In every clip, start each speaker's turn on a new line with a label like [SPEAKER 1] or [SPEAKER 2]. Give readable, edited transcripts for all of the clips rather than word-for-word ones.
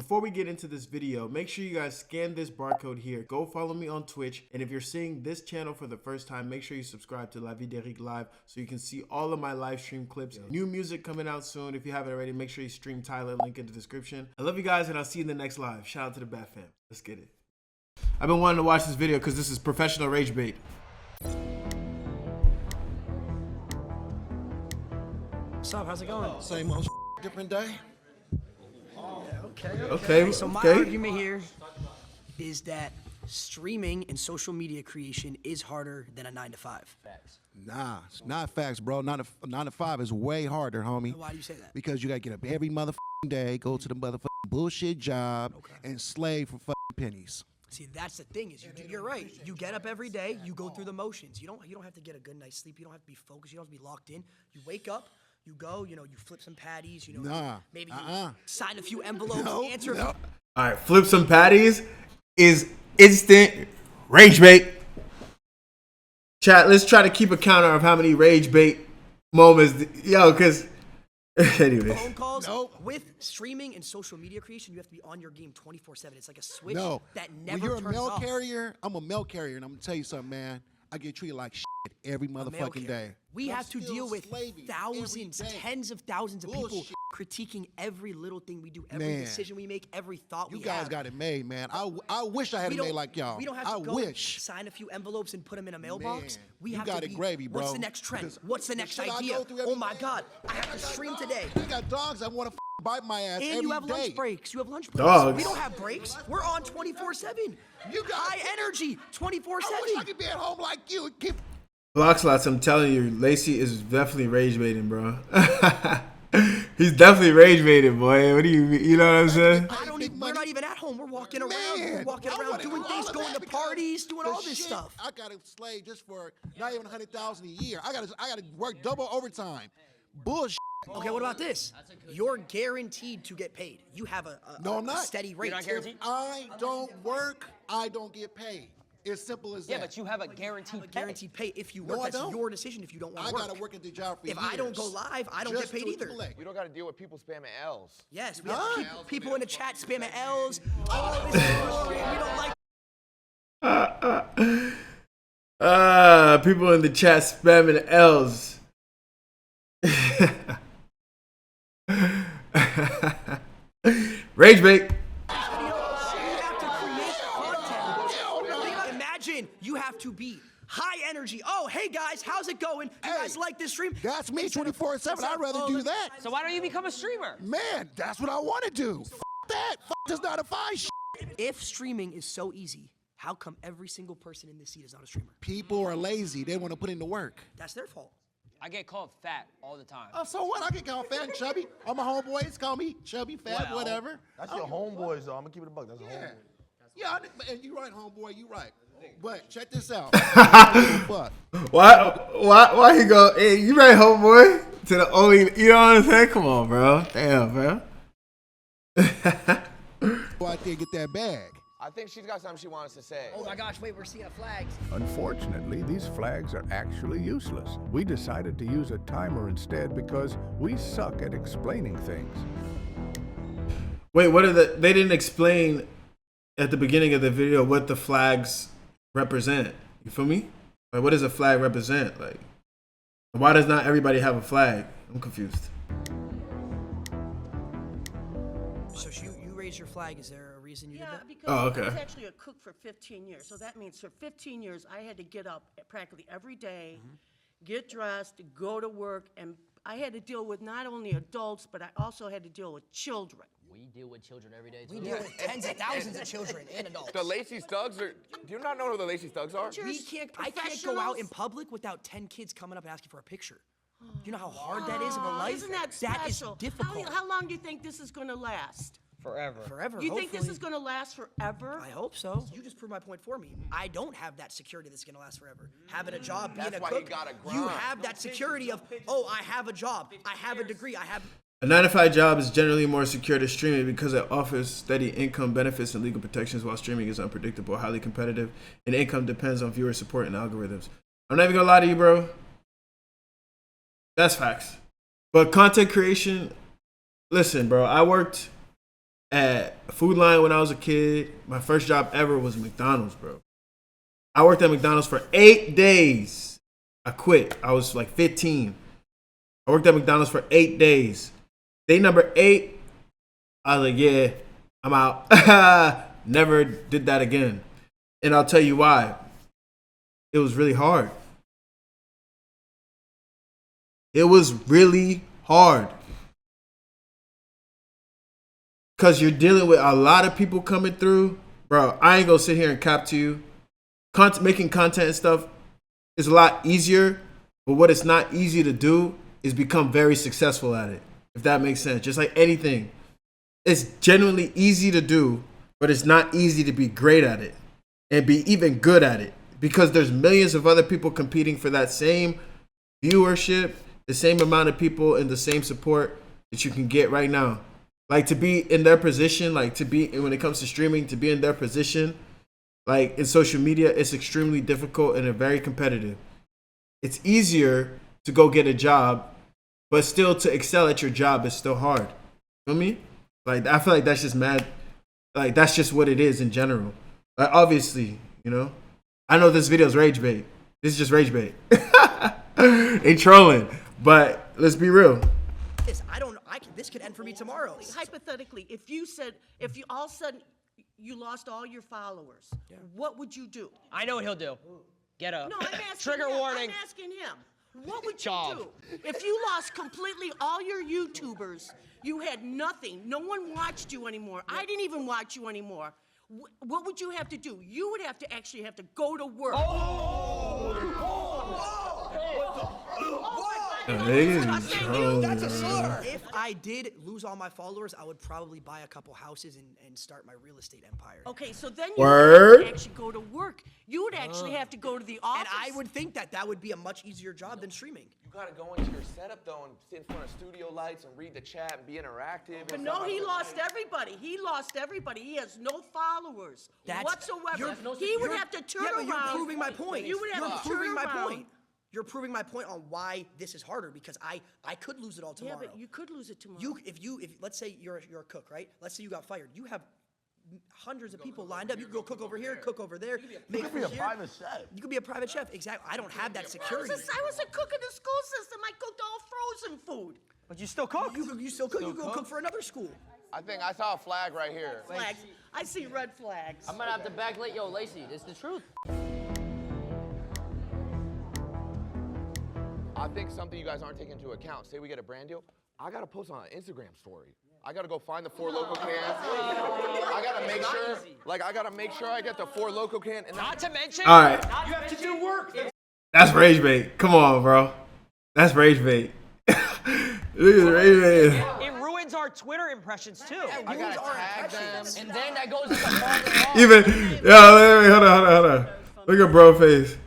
[SPEAKER 1] before we get into this video, make sure you guys scan this barcode here. Go follow me on Twitch. And if you're seeing this channel for the first time, make sure you subscribe to LAVIEDEERIC Live so you can see all of my live stream clips. New music coming out soon. If you haven't already, make sure you stream Tyla, link in the description. I love you guys, and I'll see you in the next live. Shout out to the Bat Fam. Let's get it. I've been wanting to watch this video because this is professional rage bait.
[SPEAKER 2] What's up? How's it going?
[SPEAKER 3] Same old different day.
[SPEAKER 1] Okay.
[SPEAKER 2] So my argument here is that streaming and social media creation is harder than a 9-to-5.
[SPEAKER 4] Facts.
[SPEAKER 3] Nah, it's not facts, bro. 9 to 5 is way harder, homie.
[SPEAKER 2] Why do you say that?
[SPEAKER 3] Because you gotta get up every motherfucking day, go to the motherfucking bullshit job, and slave for fucking pennies.
[SPEAKER 2] See, that's the thing is you're right. You get up every day, you go through the motions. You don't have to get a good night's sleep. You don't have to be focused. You don't have to be locked in. You wake up. You go, you flip some patties, maybe you sign a few envelopes, answer a few.
[SPEAKER 1] All right, flip some patties is instant rage bait. Chat, let's try to keep a counter of how many rage bait moments, because anyways.
[SPEAKER 2] Phone calls with streaming and social media creation, you have to be on your game 24/7. It's like a switch that never
[SPEAKER 3] when you're
[SPEAKER 2] turns
[SPEAKER 3] a mail
[SPEAKER 2] off.
[SPEAKER 3] carrier, I'm a mail carrier, and I'm gonna tell you something, man. I get treated like shit every motherfucking day.
[SPEAKER 2] We have to deal with
[SPEAKER 3] slaving
[SPEAKER 2] thousands,
[SPEAKER 3] every day.
[SPEAKER 2] tens of thousands of people
[SPEAKER 3] Bullshit.
[SPEAKER 2] critiquing every little thing we do, every decision we make, every thought we have.
[SPEAKER 3] You guys got it made, man. I wish I had it made like y'all.
[SPEAKER 2] We don't have to go sign a few envelopes and put them in a mailbox.
[SPEAKER 3] Man,
[SPEAKER 2] we
[SPEAKER 3] you
[SPEAKER 2] have
[SPEAKER 3] got
[SPEAKER 2] to
[SPEAKER 3] it gravy, bro.
[SPEAKER 2] What's the next trend?
[SPEAKER 3] Because
[SPEAKER 2] What's the next
[SPEAKER 3] shit I
[SPEAKER 2] idea?
[SPEAKER 3] go through every
[SPEAKER 2] Oh my
[SPEAKER 3] day.
[SPEAKER 2] God, I have to stream today.
[SPEAKER 3] You got dogs that want to bite my ass every day.
[SPEAKER 2] And you have lunch breaks. You have lunch breaks.
[SPEAKER 1] Dogs.
[SPEAKER 2] We don't have breaks. We're on 24/7. You got high energy 24/7.
[SPEAKER 3] I wish I could be at home like you and keep.
[SPEAKER 1] Block slots, I'm telling you, Lacey is definitely rage baiting, bro. He's definitely rage baiting, boy. What do you mean? You know what I'm saying?
[SPEAKER 2] We're not even at home. We're walking around. We're walking around doing things, going to parties, doing all this stuff.
[SPEAKER 3] I got to slave just for not even 100,000 a year. I got to work double overtime. Bullshit.
[SPEAKER 2] Okay, what about this? You're guaranteed to get paid. You have a
[SPEAKER 3] No, I'm not.
[SPEAKER 2] steady rate.
[SPEAKER 4] You're not guaranteed?
[SPEAKER 3] I don't work, I don't get paid. It's simple as that.
[SPEAKER 4] Yeah, but you have a guaranteed
[SPEAKER 2] pay if you work.
[SPEAKER 3] I
[SPEAKER 2] That's
[SPEAKER 3] don't.
[SPEAKER 2] your decision if you don't want
[SPEAKER 3] I
[SPEAKER 2] to work.
[SPEAKER 3] got to work at the job for
[SPEAKER 2] If
[SPEAKER 3] years.
[SPEAKER 2] I don't go live, I don't get paid either.
[SPEAKER 5] We don't got to deal with people spamming L's.
[SPEAKER 2] Yes, we have people in the chat spamming L's. Oh, this is glory. We don't like.
[SPEAKER 1] People in the chat spamming L's. Rage bait.
[SPEAKER 2] Imagine you have to be high energy. Oh, hey guys, how's it going? You guys like this stream?
[SPEAKER 3] That's me 24/7. I'd rather do that.
[SPEAKER 4] So why don't you become a streamer?
[SPEAKER 3] Man, that's what I want to do. F that. F this 9 to 5 shit.
[SPEAKER 2] If streaming is so easy, how come every single person in this seat is not a streamer?
[SPEAKER 3] People are lazy. They want to put in the work.
[SPEAKER 2] That's their fault.
[SPEAKER 4] I get called fat all the time.
[SPEAKER 3] Oh, so what? I get called fat and chubby. All my homeboys call me chubby, fat,
[SPEAKER 4] Well,
[SPEAKER 3] whatever.
[SPEAKER 5] That's your homeboys, though. I'm going to keep it a buck. That's a homeboy.
[SPEAKER 3] Yeah, and you right, homeboy. You right. But check this out.
[SPEAKER 1] Why he go, hey, you right, homeboy? To the only, you know what I'm saying? Come on, bro. Damn, bro.
[SPEAKER 3] Go out there and get that bag.
[SPEAKER 5] I think she's got something she wants to say.
[SPEAKER 2] Oh my gosh, wait, we're seeing flags.
[SPEAKER 6] Unfortunately, these flags are actually useless. We decided to use a timer instead because we suck at explaining things.
[SPEAKER 1] Wait, what are they didn't explain at the beginning of the video what the flags represent. You feel me? Like, what does a flag represent? Like, why does not everybody have a flag? I'm confused.
[SPEAKER 2] So you raised your flag. Is there a reason you did that?
[SPEAKER 7] Because
[SPEAKER 1] Oh, okay.
[SPEAKER 7] I was actually a cook for 15 years. So that means for 15 years, I had to get up practically every day, get dressed, go to work, and I had to deal with not only adults, but I also had to deal with children.
[SPEAKER 4] We deal with children every day, too.
[SPEAKER 2] We deal with tens of thousands of children and adults.
[SPEAKER 5] The Lacey Thugs are. Do you not know who the Lacey Thugs are?
[SPEAKER 2] I can't go out in public without 10 kids coming up and asking for a picture. Do you know how hard that is of a life?
[SPEAKER 7] Isn't that
[SPEAKER 2] That is
[SPEAKER 7] special?
[SPEAKER 2] difficult.
[SPEAKER 7] How long do you think this is going to last?
[SPEAKER 4] Forever.
[SPEAKER 2] Forever,
[SPEAKER 7] You think this
[SPEAKER 2] hopefully.
[SPEAKER 7] is going to last forever?
[SPEAKER 2] I hope so. You just proved my point for me. I don't have that security that's going to last forever. Having a job, being
[SPEAKER 5] That's
[SPEAKER 2] a
[SPEAKER 5] why you
[SPEAKER 2] cook,
[SPEAKER 5] gotta
[SPEAKER 2] you
[SPEAKER 5] grind.
[SPEAKER 2] have that security of, oh, I have a job, I have a degree, I have...
[SPEAKER 1] A 9-to-5 job is generally more secure to streaming because it offers steady income, benefits, and legal protections, while streaming is unpredictable, highly competitive, and income depends on viewer support and algorithms. I'm not even gonna lie to you, bro. That's facts. But content creation, listen, bro, I worked at Food Line when I was a kid. My first job ever was McDonald's, bro. I worked at McDonald's for 8 days. I quit. I was like 15. I worked at McDonald's for 8 days. Day number 8, I was like, yeah, I'm out. Never did that again. And I'll tell you why. It was really hard. It was really hard. Because you're dealing with a lot of people coming through. Bro, I ain't gonna sit here and cap to you. Making content and stuff is a lot easier. But what it's not easy to do is become very successful at it. If that makes sense. Just like anything. It's genuinely easy to do, but it's not easy to be great at it. And be even good at it. Because there's millions of other people competing for that same viewership, the same amount of people and the same support that you can get right now. Like to be in their position, like to be, when it comes to streaming, to be in their position, like in social media, it's extremely difficult and very competitive. It's easier to go get a job, but still to excel at your job is still hard. You know what I mean? Like, I feel like that's just mad. Like, that's just what it is in general. Like, obviously, you know, I know this video is rage bait. This is just rage bait. They trolling, but let's be real.
[SPEAKER 2] This could end for me tomorrow.
[SPEAKER 7] Hypothetically, if you all of a sudden you lost all your followers, what would you do?
[SPEAKER 4] I know what he'll do. Get up.
[SPEAKER 7] No, I'm asking
[SPEAKER 4] Trigger
[SPEAKER 7] him.
[SPEAKER 4] warning.
[SPEAKER 7] I'm asking him. What would you do? If you lost completely all your YouTubers, you had nothing. No one watched you anymore. I didn't even watch you anymore. What would you have to do? You would have to actually have to go to work.
[SPEAKER 2] That's a slur. If I did lose all my followers, I would probably buy a couple houses and start my real estate empire.
[SPEAKER 7] Okay, so then you would have to actually go to work. You would actually have to go to the office.
[SPEAKER 2] And I would think that would be a much easier job than streaming.
[SPEAKER 5] You gotta go into your setup though and sit in front of studio lights and read the chat and be interactive.
[SPEAKER 7] But no, he lost everybody. He lost everybody. He has no followers whatsoever. He would have to turn around.
[SPEAKER 2] You're proving my point.
[SPEAKER 7] You would have to turn around.
[SPEAKER 2] You're proving my point on why this is harder, because I could lose it all tomorrow.
[SPEAKER 7] Yeah, but you could lose it tomorrow.
[SPEAKER 2] If let's say you're a cook, right? Let's say you got fired. You have hundreds of people lined up. You can go cook over here, cook over there.
[SPEAKER 5] You could be a private chef.
[SPEAKER 2] You could be a private chef. Exactly. I don't have that security.
[SPEAKER 7] I was a cook in the school system. I cooked all frozen food.
[SPEAKER 4] But you still cook.
[SPEAKER 2] You still cook. You go cook for another school.
[SPEAKER 5] I think I saw a flag right here.
[SPEAKER 7] Flags. I see red flags.
[SPEAKER 4] I'm gonna have to backlight. Yo, Lacey, it's the truth.
[SPEAKER 5] I think something you guys aren't taking into account. Say we get a brand deal, I gotta post on an Instagram story. I gotta go find the 4 local cans. I gotta make sure, I get the 4 local can. And
[SPEAKER 4] Not to mention,
[SPEAKER 1] All right.
[SPEAKER 4] you have to do work.
[SPEAKER 1] That's rage bait. Come on, bro. That's rage bait. Look at rage bait.
[SPEAKER 4] It ruins our Twitter impressions too.
[SPEAKER 5] I gotta tag them.
[SPEAKER 4] And then that goes into false
[SPEAKER 1] Even, wait, hold on. Look at bro face.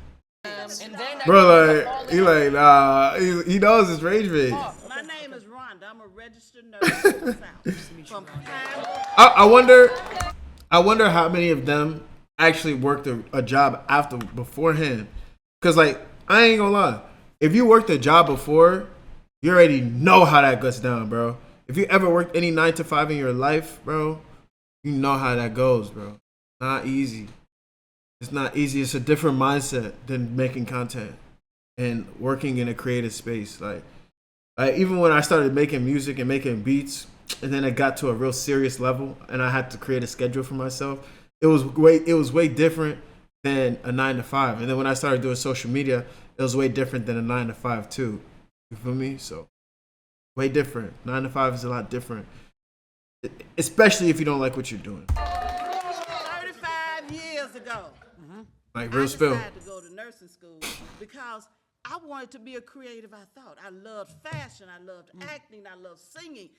[SPEAKER 4] And then that
[SPEAKER 1] Bro, like, nah, he knows it's rage bait.
[SPEAKER 8] My name is Rhonda. I'm a registered nurse from the South.
[SPEAKER 1] I wonder how many of them actually worked a job beforehand. Cause like, I ain't gonna lie, if you worked a job before, you already know how that goes down, bro. If you ever worked any 9 to 5 in your life, bro, you know how that goes, bro. Not easy. It's not easy. It's a different mindset than making content and working in a creative space. Like even when I started making music and making beats, and then it got to a real serious level, and I had to create a schedule for myself. It was way different than a 9 to 5. And then when I started doing social media, it was way different than a 9 to 5 too. You feel me? So way different. 9 to 5 is a lot different, especially if you don't like what you're doing.
[SPEAKER 8] 35 years ago,
[SPEAKER 1] Like real spill.
[SPEAKER 8] I decided to go to nursing school because I wanted to be a creative. I thought I loved fashion, I loved acting, I loved singing.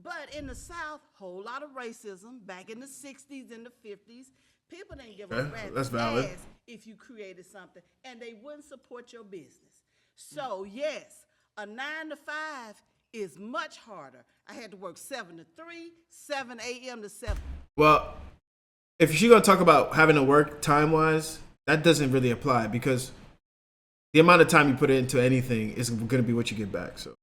[SPEAKER 8] But in the South, whole lot of racism. Back in the 60s and the 50s, people didn't give a rat's ass if you created something, and they wouldn't support your business. So yes, a 9 to 5 is much harder. I had to work 7 to 3, 7 a.m. to 7.
[SPEAKER 1] Well, if you're gonna talk about having to work time-wise, that doesn't really apply, because the amount of time you put into anything is going to be what you get back. So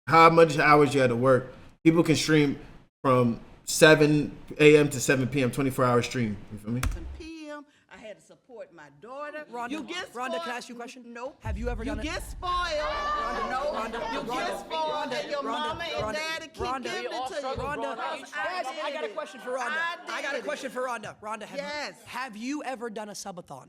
[SPEAKER 1] how much hours you had to work, people can stream from 7 a.m. to 7 p.m. 24-hour stream. You feel me?
[SPEAKER 8] PM. I had to support my daughter.
[SPEAKER 2] Rhonda,
[SPEAKER 8] you get spoiled.
[SPEAKER 2] Rhonda, can I ask you a question?
[SPEAKER 8] Nope.
[SPEAKER 2] Have you ever
[SPEAKER 8] you
[SPEAKER 2] done it?
[SPEAKER 8] get spoiled.
[SPEAKER 2] Rhonda,
[SPEAKER 8] you get spoiled, and your mama and daddy keep
[SPEAKER 2] Rhonda,
[SPEAKER 8] giving it to you.
[SPEAKER 2] Rhonda,
[SPEAKER 8] Because
[SPEAKER 2] guys, I got a
[SPEAKER 8] did
[SPEAKER 2] question
[SPEAKER 8] it.
[SPEAKER 2] for Rhonda.
[SPEAKER 8] I
[SPEAKER 2] got a
[SPEAKER 8] did
[SPEAKER 2] question
[SPEAKER 8] it.
[SPEAKER 2] for Rhonda. Rhonda,
[SPEAKER 8] Yes.
[SPEAKER 2] have you ever done a subathon?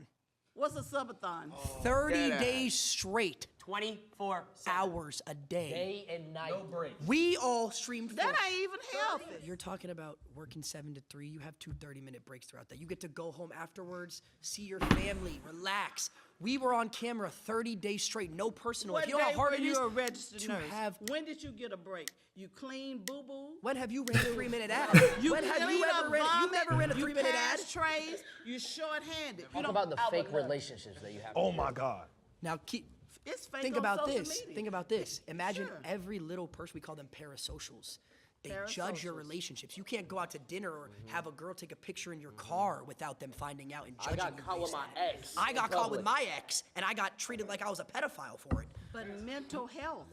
[SPEAKER 8] What's a subathon?
[SPEAKER 2] 30 days straight,
[SPEAKER 4] 24
[SPEAKER 2] hours a day.
[SPEAKER 4] day and night. No break.
[SPEAKER 2] We all streamed for
[SPEAKER 8] That ain't even healthy.
[SPEAKER 2] You're talking about working 7 to 3. You have 2 30-minute breaks throughout that. You get to go home afterwards, see your family, relax. We were on camera 30 days straight, no personal.
[SPEAKER 8] What
[SPEAKER 2] You know how
[SPEAKER 8] day
[SPEAKER 2] hard
[SPEAKER 8] were
[SPEAKER 2] it
[SPEAKER 8] you
[SPEAKER 2] is
[SPEAKER 8] a registered
[SPEAKER 2] to
[SPEAKER 8] nurse?
[SPEAKER 2] have.
[SPEAKER 8] When did you get a break? You clean boo-boo?
[SPEAKER 2] When have you ran a 3-minute ad?
[SPEAKER 8] You
[SPEAKER 2] When have you
[SPEAKER 8] clean
[SPEAKER 2] ever
[SPEAKER 8] up
[SPEAKER 2] ran? You
[SPEAKER 8] vomit,
[SPEAKER 2] never ran a 3-minute ad.
[SPEAKER 8] pass trays, you short-handed.
[SPEAKER 4] Talk about the fake relationships that you have.
[SPEAKER 9] Oh my God.
[SPEAKER 2] Now keep.
[SPEAKER 8] It's fake
[SPEAKER 2] Think
[SPEAKER 8] on
[SPEAKER 2] about
[SPEAKER 8] social
[SPEAKER 2] this.
[SPEAKER 8] media.
[SPEAKER 2] Think about this. Imagine
[SPEAKER 8] Sure.
[SPEAKER 2] every little person. We call them parasocials. They judge your
[SPEAKER 8] Parasocials.
[SPEAKER 2] relationships. You can't go out to dinner or have a girl take a picture in your car without them finding out and judging
[SPEAKER 4] got
[SPEAKER 2] you
[SPEAKER 4] caught with
[SPEAKER 2] based on
[SPEAKER 4] my
[SPEAKER 2] it.
[SPEAKER 4] ex
[SPEAKER 2] I
[SPEAKER 4] in
[SPEAKER 2] got caught with
[SPEAKER 4] public.
[SPEAKER 2] my ex, and I got treated like I was a pedophile for it.
[SPEAKER 8] But mental health.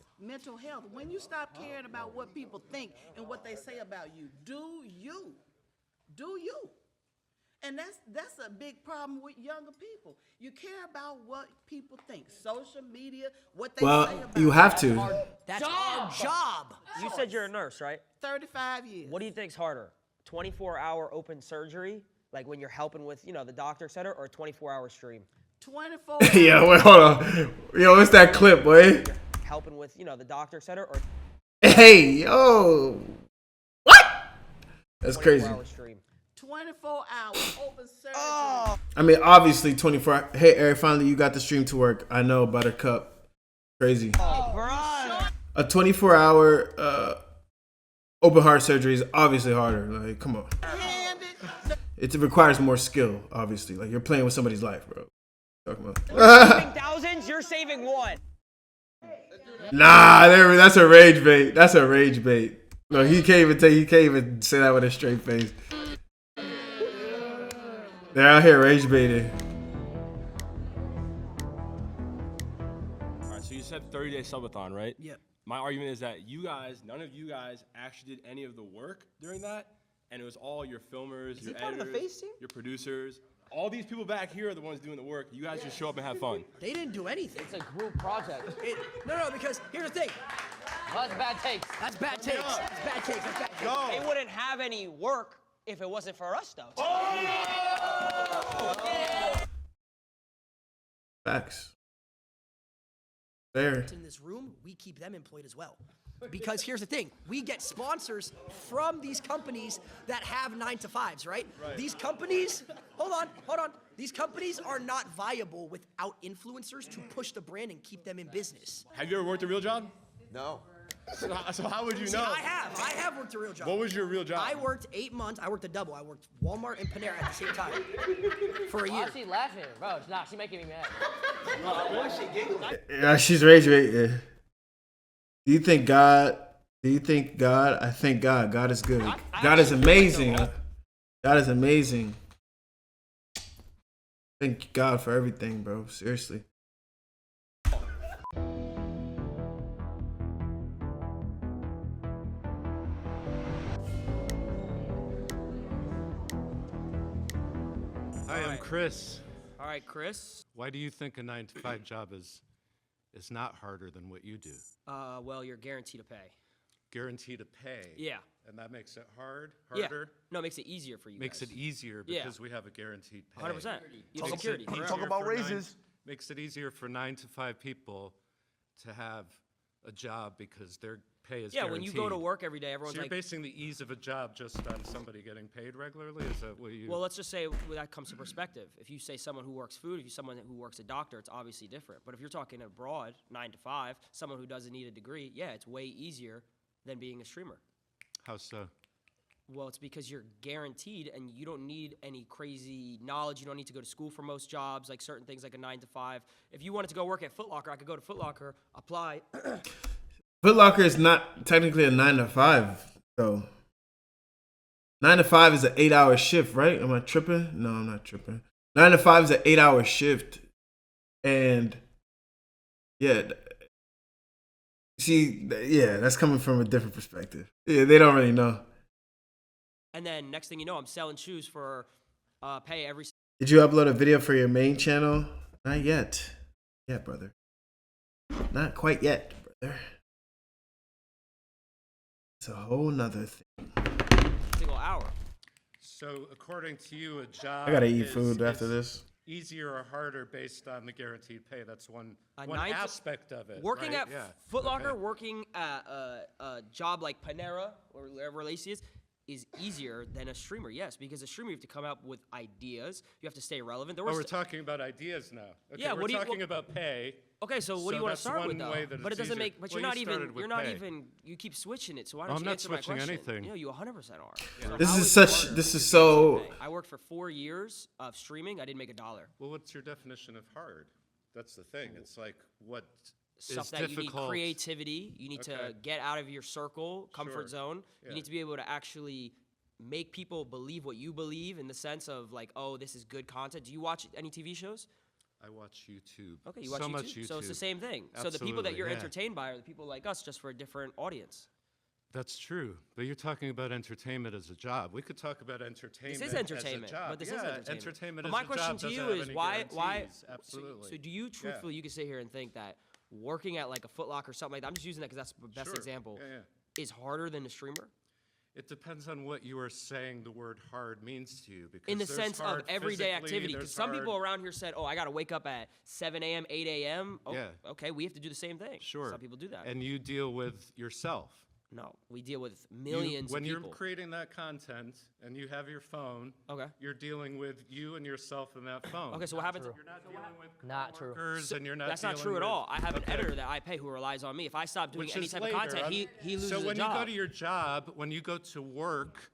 [SPEAKER 8] When you stop caring about what people think and what they say about you, do you. And that's a big problem with younger people. You care about what people think. Social media, what they say
[SPEAKER 1] Well,
[SPEAKER 8] about
[SPEAKER 1] you have to.
[SPEAKER 2] That's our job.
[SPEAKER 4] You said you're a nurse, right?
[SPEAKER 8] 35 years.
[SPEAKER 4] What do you think's harder? 24-hour open surgery, like when you're helping with, the doctor, et cetera, or a 24-hour stream?
[SPEAKER 8] 24
[SPEAKER 1] Yo, wait, hold on. Yo, what's that clip, boy?
[SPEAKER 4] Helping with, the doctor, et cetera, or
[SPEAKER 1] Hey, yo. What? That's crazy.
[SPEAKER 4] 24-hour stream?
[SPEAKER 8] 24 hours open surgery.
[SPEAKER 2] Oh.
[SPEAKER 1] I mean, obviously, 24. Hey, Eric, finally you got the stream to work. I know, Buttercup. Crazy. A 24-hour open heart surgery is obviously harder. Like, come on. It requires more skill, obviously. Like, you're playing with somebody's life, bro. Talking about.
[SPEAKER 4] Saving thousands, you're saving one.
[SPEAKER 1] Nah, that's a rage bait. That's a rage bait. No, he can't even say that with a straight face. They're out here rage baiting.
[SPEAKER 10] All right, so you said 30-day subathon, right?
[SPEAKER 2] Yep.
[SPEAKER 10] My argument is that none of you guys actually did any of the work during that, and it was all your filmers, your
[SPEAKER 4] part of the
[SPEAKER 10] editors,
[SPEAKER 4] FAZE team?
[SPEAKER 10] your producers. All these people back here are the ones doing the work. You guys just show up and have fun.
[SPEAKER 2] They didn't do anything.
[SPEAKER 4] It's a group project.
[SPEAKER 2] No, because here's the thing.
[SPEAKER 4] That's bad takes.
[SPEAKER 2] That's bad takes. That's bad takes. That's bad takes.
[SPEAKER 4] They wouldn't have any work if it wasn't for us, though.
[SPEAKER 1] Facts. Fair.
[SPEAKER 2] In this room, we keep them employed as well. Because here's the thing, we get sponsors from these companies that have 9-to-5s, right? These companies, hold on. These companies are not viable without influencers to push the brand and keep them in business.
[SPEAKER 10] Have you ever worked a real job?
[SPEAKER 5] No.
[SPEAKER 10] So how would you
[SPEAKER 2] See,
[SPEAKER 10] know?
[SPEAKER 2] I have worked a real job.
[SPEAKER 10] What was your real job?
[SPEAKER 2] I worked 8 months. I worked a double. I worked Walmart and Panera at the same time for a year.
[SPEAKER 4] Why is she laughing? Bro, she's making me mad.
[SPEAKER 1] Yeah, she's rage baiting. Do you think God? I think God. God is good. God is amazing. God is amazing. Thank God for everything, bro. Seriously.
[SPEAKER 11] Hi, I'm Chris.
[SPEAKER 4] All right, Chris.
[SPEAKER 11] Why do you think a 9-to-5 job is not harder than what you do?
[SPEAKER 4] Well, you're guaranteed to pay.
[SPEAKER 11] Guaranteed to pay.
[SPEAKER 4] Yeah.
[SPEAKER 11] And that makes it harder?
[SPEAKER 4] Yeah. No, it makes it easier for you
[SPEAKER 11] Makes
[SPEAKER 4] guys.
[SPEAKER 11] it easier
[SPEAKER 4] Yeah.
[SPEAKER 11] because we have a guaranteed pay.
[SPEAKER 4] 100%. You have
[SPEAKER 11] Makes
[SPEAKER 4] security.
[SPEAKER 11] it easier
[SPEAKER 9] Talk about
[SPEAKER 11] for
[SPEAKER 9] raises.
[SPEAKER 11] Makes it easier for 9-to-5 people to have a job because their pay is
[SPEAKER 4] Yeah,
[SPEAKER 11] guaranteed.
[SPEAKER 4] when you go to work every day, everyone's
[SPEAKER 11] So you're
[SPEAKER 4] like,
[SPEAKER 11] basing the ease of a job just on somebody getting paid regularly? Is that what you...
[SPEAKER 4] well, let's just say that comes to perspective. If you say someone who works food, if you're someone who works a doctor, it's obviously different. But if you're talking abroad, 9 to 5, someone who doesn't need a degree, yeah, it's way easier than being a streamer.
[SPEAKER 11] How so?
[SPEAKER 4] Well, it's because you're guaranteed and you don't need any crazy knowledge. You don't need to go to school for most jobs, like certain things like a 9 to 5. If you wanted to go work at Foot Locker, I could go to Foot Locker, apply.
[SPEAKER 1] Foot Locker is not technically a 9 to 5, though. 9 to 5 is an 8-hour shift, right? Am I tripping? No, I'm not tripping. 9 to 5 is an 8-hour shift. And yeah, see, yeah, that's coming from a different perspective. Yeah, they don't really know.
[SPEAKER 4] And then next thing you know, I'm selling shoes for pay every.
[SPEAKER 1] Did you upload a video for your main channel? Not yet. Yeah, brother. Not quite yet, brother. It's a whole nother thing.
[SPEAKER 4] Single hour.
[SPEAKER 11] So according to you, a job
[SPEAKER 1] I gotta eat food after this.
[SPEAKER 11] Easier or harder based on the guaranteed pay. That's one
[SPEAKER 4] nine to-
[SPEAKER 11] aspect of it.
[SPEAKER 4] Working
[SPEAKER 11] right?
[SPEAKER 4] at Foot Locker, working at a job like Panera or whatever Lacey is easier than a streamer, yes, because a streamer you have to come up with ideas. You have to stay relevant.
[SPEAKER 11] Oh, we're talking about ideas now. Okay,
[SPEAKER 4] Yeah,
[SPEAKER 11] we're talking about pay.
[SPEAKER 4] Okay, so what do you want to
[SPEAKER 11] that's
[SPEAKER 4] start with
[SPEAKER 11] one
[SPEAKER 4] though?
[SPEAKER 11] way that
[SPEAKER 4] But it
[SPEAKER 11] it's
[SPEAKER 4] doesn't
[SPEAKER 11] easier.
[SPEAKER 4] make. But
[SPEAKER 11] Well,
[SPEAKER 4] you're not
[SPEAKER 11] pay.
[SPEAKER 4] even. You keep switching it. So why
[SPEAKER 11] Oh,
[SPEAKER 4] don't
[SPEAKER 11] I'm
[SPEAKER 4] you
[SPEAKER 11] not
[SPEAKER 4] answer my
[SPEAKER 11] switching
[SPEAKER 4] question?
[SPEAKER 11] anything.
[SPEAKER 4] You know, you 100% are. So
[SPEAKER 1] This
[SPEAKER 4] how
[SPEAKER 1] is
[SPEAKER 4] it
[SPEAKER 1] such.
[SPEAKER 4] harder
[SPEAKER 1] This is
[SPEAKER 4] to
[SPEAKER 1] so.
[SPEAKER 4] pay? I worked for 4 years of streaming. I didn't make $1.
[SPEAKER 11] Well, what's your definition of hard? That's the thing. It's like what
[SPEAKER 4] Stuff
[SPEAKER 11] is
[SPEAKER 4] that you need
[SPEAKER 11] difficult.
[SPEAKER 4] creativity. You need to
[SPEAKER 11] Okay.
[SPEAKER 4] get out of your circle, comfort
[SPEAKER 11] Sure.
[SPEAKER 4] zone.
[SPEAKER 11] Yeah.
[SPEAKER 4] You need to be able to actually make people believe what you believe in the sense of like, oh, this is good content. Do you watch any TV shows?
[SPEAKER 11] I watch YouTube.
[SPEAKER 4] Okay, you watch
[SPEAKER 11] so
[SPEAKER 4] YouTube.
[SPEAKER 11] much YouTube.
[SPEAKER 4] So it's the same thing. So the people that
[SPEAKER 11] Absolutely,
[SPEAKER 4] you're
[SPEAKER 11] yeah.
[SPEAKER 4] entertained by are the people like us, just for a different audience.
[SPEAKER 11] That's true, but you're talking about entertainment as a job. We could talk about entertainment.
[SPEAKER 4] This is entertainment,
[SPEAKER 11] as a job.
[SPEAKER 4] but this
[SPEAKER 11] yeah,
[SPEAKER 4] is entertainment.
[SPEAKER 11] entertainment
[SPEAKER 4] But
[SPEAKER 11] as
[SPEAKER 4] my
[SPEAKER 11] a
[SPEAKER 4] question
[SPEAKER 11] job
[SPEAKER 4] to
[SPEAKER 11] doesn't
[SPEAKER 4] you
[SPEAKER 11] have
[SPEAKER 4] is
[SPEAKER 11] any
[SPEAKER 4] why?
[SPEAKER 11] guarantees.
[SPEAKER 4] So,
[SPEAKER 11] Absolutely.
[SPEAKER 4] do you truthfully you can sit here and think that working at like a Foot Locker or something like that? I'm just using that because that's the best
[SPEAKER 11] Sure.
[SPEAKER 4] example.
[SPEAKER 11] Yeah, yeah.
[SPEAKER 4] Is harder than a streamer?
[SPEAKER 11] It depends on what you are saying the word hard means to you. Because
[SPEAKER 4] In the
[SPEAKER 11] there's
[SPEAKER 4] sense of
[SPEAKER 11] hard
[SPEAKER 4] everyday
[SPEAKER 11] physically,
[SPEAKER 4] activity.
[SPEAKER 11] there's
[SPEAKER 4] Because some people
[SPEAKER 11] hard-
[SPEAKER 4] around here said, oh, I got to wake up at 7 a.m., 8 a.m. Oh,
[SPEAKER 11] Yeah.
[SPEAKER 4] okay, we have to do the same thing.
[SPEAKER 11] Sure.
[SPEAKER 4] Some people do that.
[SPEAKER 11] And you deal with yourself.
[SPEAKER 4] No, we deal with
[SPEAKER 11] You-
[SPEAKER 4] millions
[SPEAKER 11] when
[SPEAKER 4] of people.
[SPEAKER 11] you're creating that content and you have your phone,
[SPEAKER 4] Okay.
[SPEAKER 11] you're dealing with you and yourself in that phone.
[SPEAKER 4] Okay, so what happens?
[SPEAKER 11] You're not dealing with
[SPEAKER 4] Not true.
[SPEAKER 11] coworkers and you're not
[SPEAKER 4] That's not
[SPEAKER 11] dealing
[SPEAKER 4] true at
[SPEAKER 11] with-
[SPEAKER 4] all. I have an
[SPEAKER 11] Okay.
[SPEAKER 4] editor that I pay who relies on me. If I stop doing
[SPEAKER 11] Which
[SPEAKER 4] any
[SPEAKER 11] is
[SPEAKER 4] type
[SPEAKER 11] later.
[SPEAKER 4] of content, he loses
[SPEAKER 11] So when
[SPEAKER 4] a job.
[SPEAKER 11] you go to your job, when you go to work,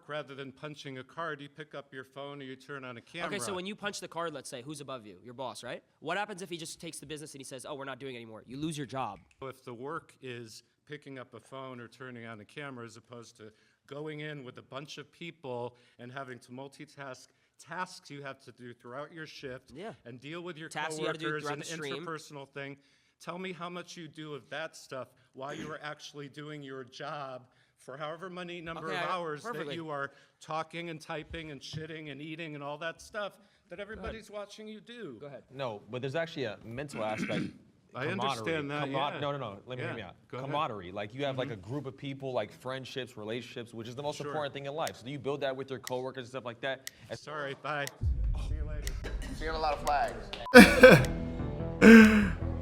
[SPEAKER 11] rather than punching a card, you pick up your phone or you turn on a camera.
[SPEAKER 4] Okay, so when you punch the card, let's say, who's above you? Your boss, right? What happens if he just takes the business and he says, oh, we're not doing it anymore? You lose your job.
[SPEAKER 11] If the work is picking up a phone or turning on a camera as opposed to going in with a bunch of people and having to multitask tasks you have to do throughout your shift and deal with your
[SPEAKER 4] Tasks you gotta do
[SPEAKER 11] coworkers
[SPEAKER 4] throughout
[SPEAKER 11] and
[SPEAKER 4] the stream.
[SPEAKER 11] interpersonal thing. Tell me how much you do of that stuff while you are actually doing your job for however many number
[SPEAKER 4] Okay,
[SPEAKER 11] of hours
[SPEAKER 4] perfectly.
[SPEAKER 11] that you are talking and typing and shitting and eating and all that stuff that everybody's watching you do.
[SPEAKER 4] Go ahead.
[SPEAKER 9] No, but there's actually a mental aspect.
[SPEAKER 11] I understand that, yeah.
[SPEAKER 9] No. Let me hear
[SPEAKER 11] Yeah,
[SPEAKER 9] me out.
[SPEAKER 11] go ahead.
[SPEAKER 9] Camaraderie. Like you have like a group of people, like friendships, relationships, which is the most
[SPEAKER 11] Sure.
[SPEAKER 9] important thing in life. So do you build that with your coworkers and stuff like that?
[SPEAKER 11] Sorry, bye. See you later.
[SPEAKER 5] Seeing a lot of flags.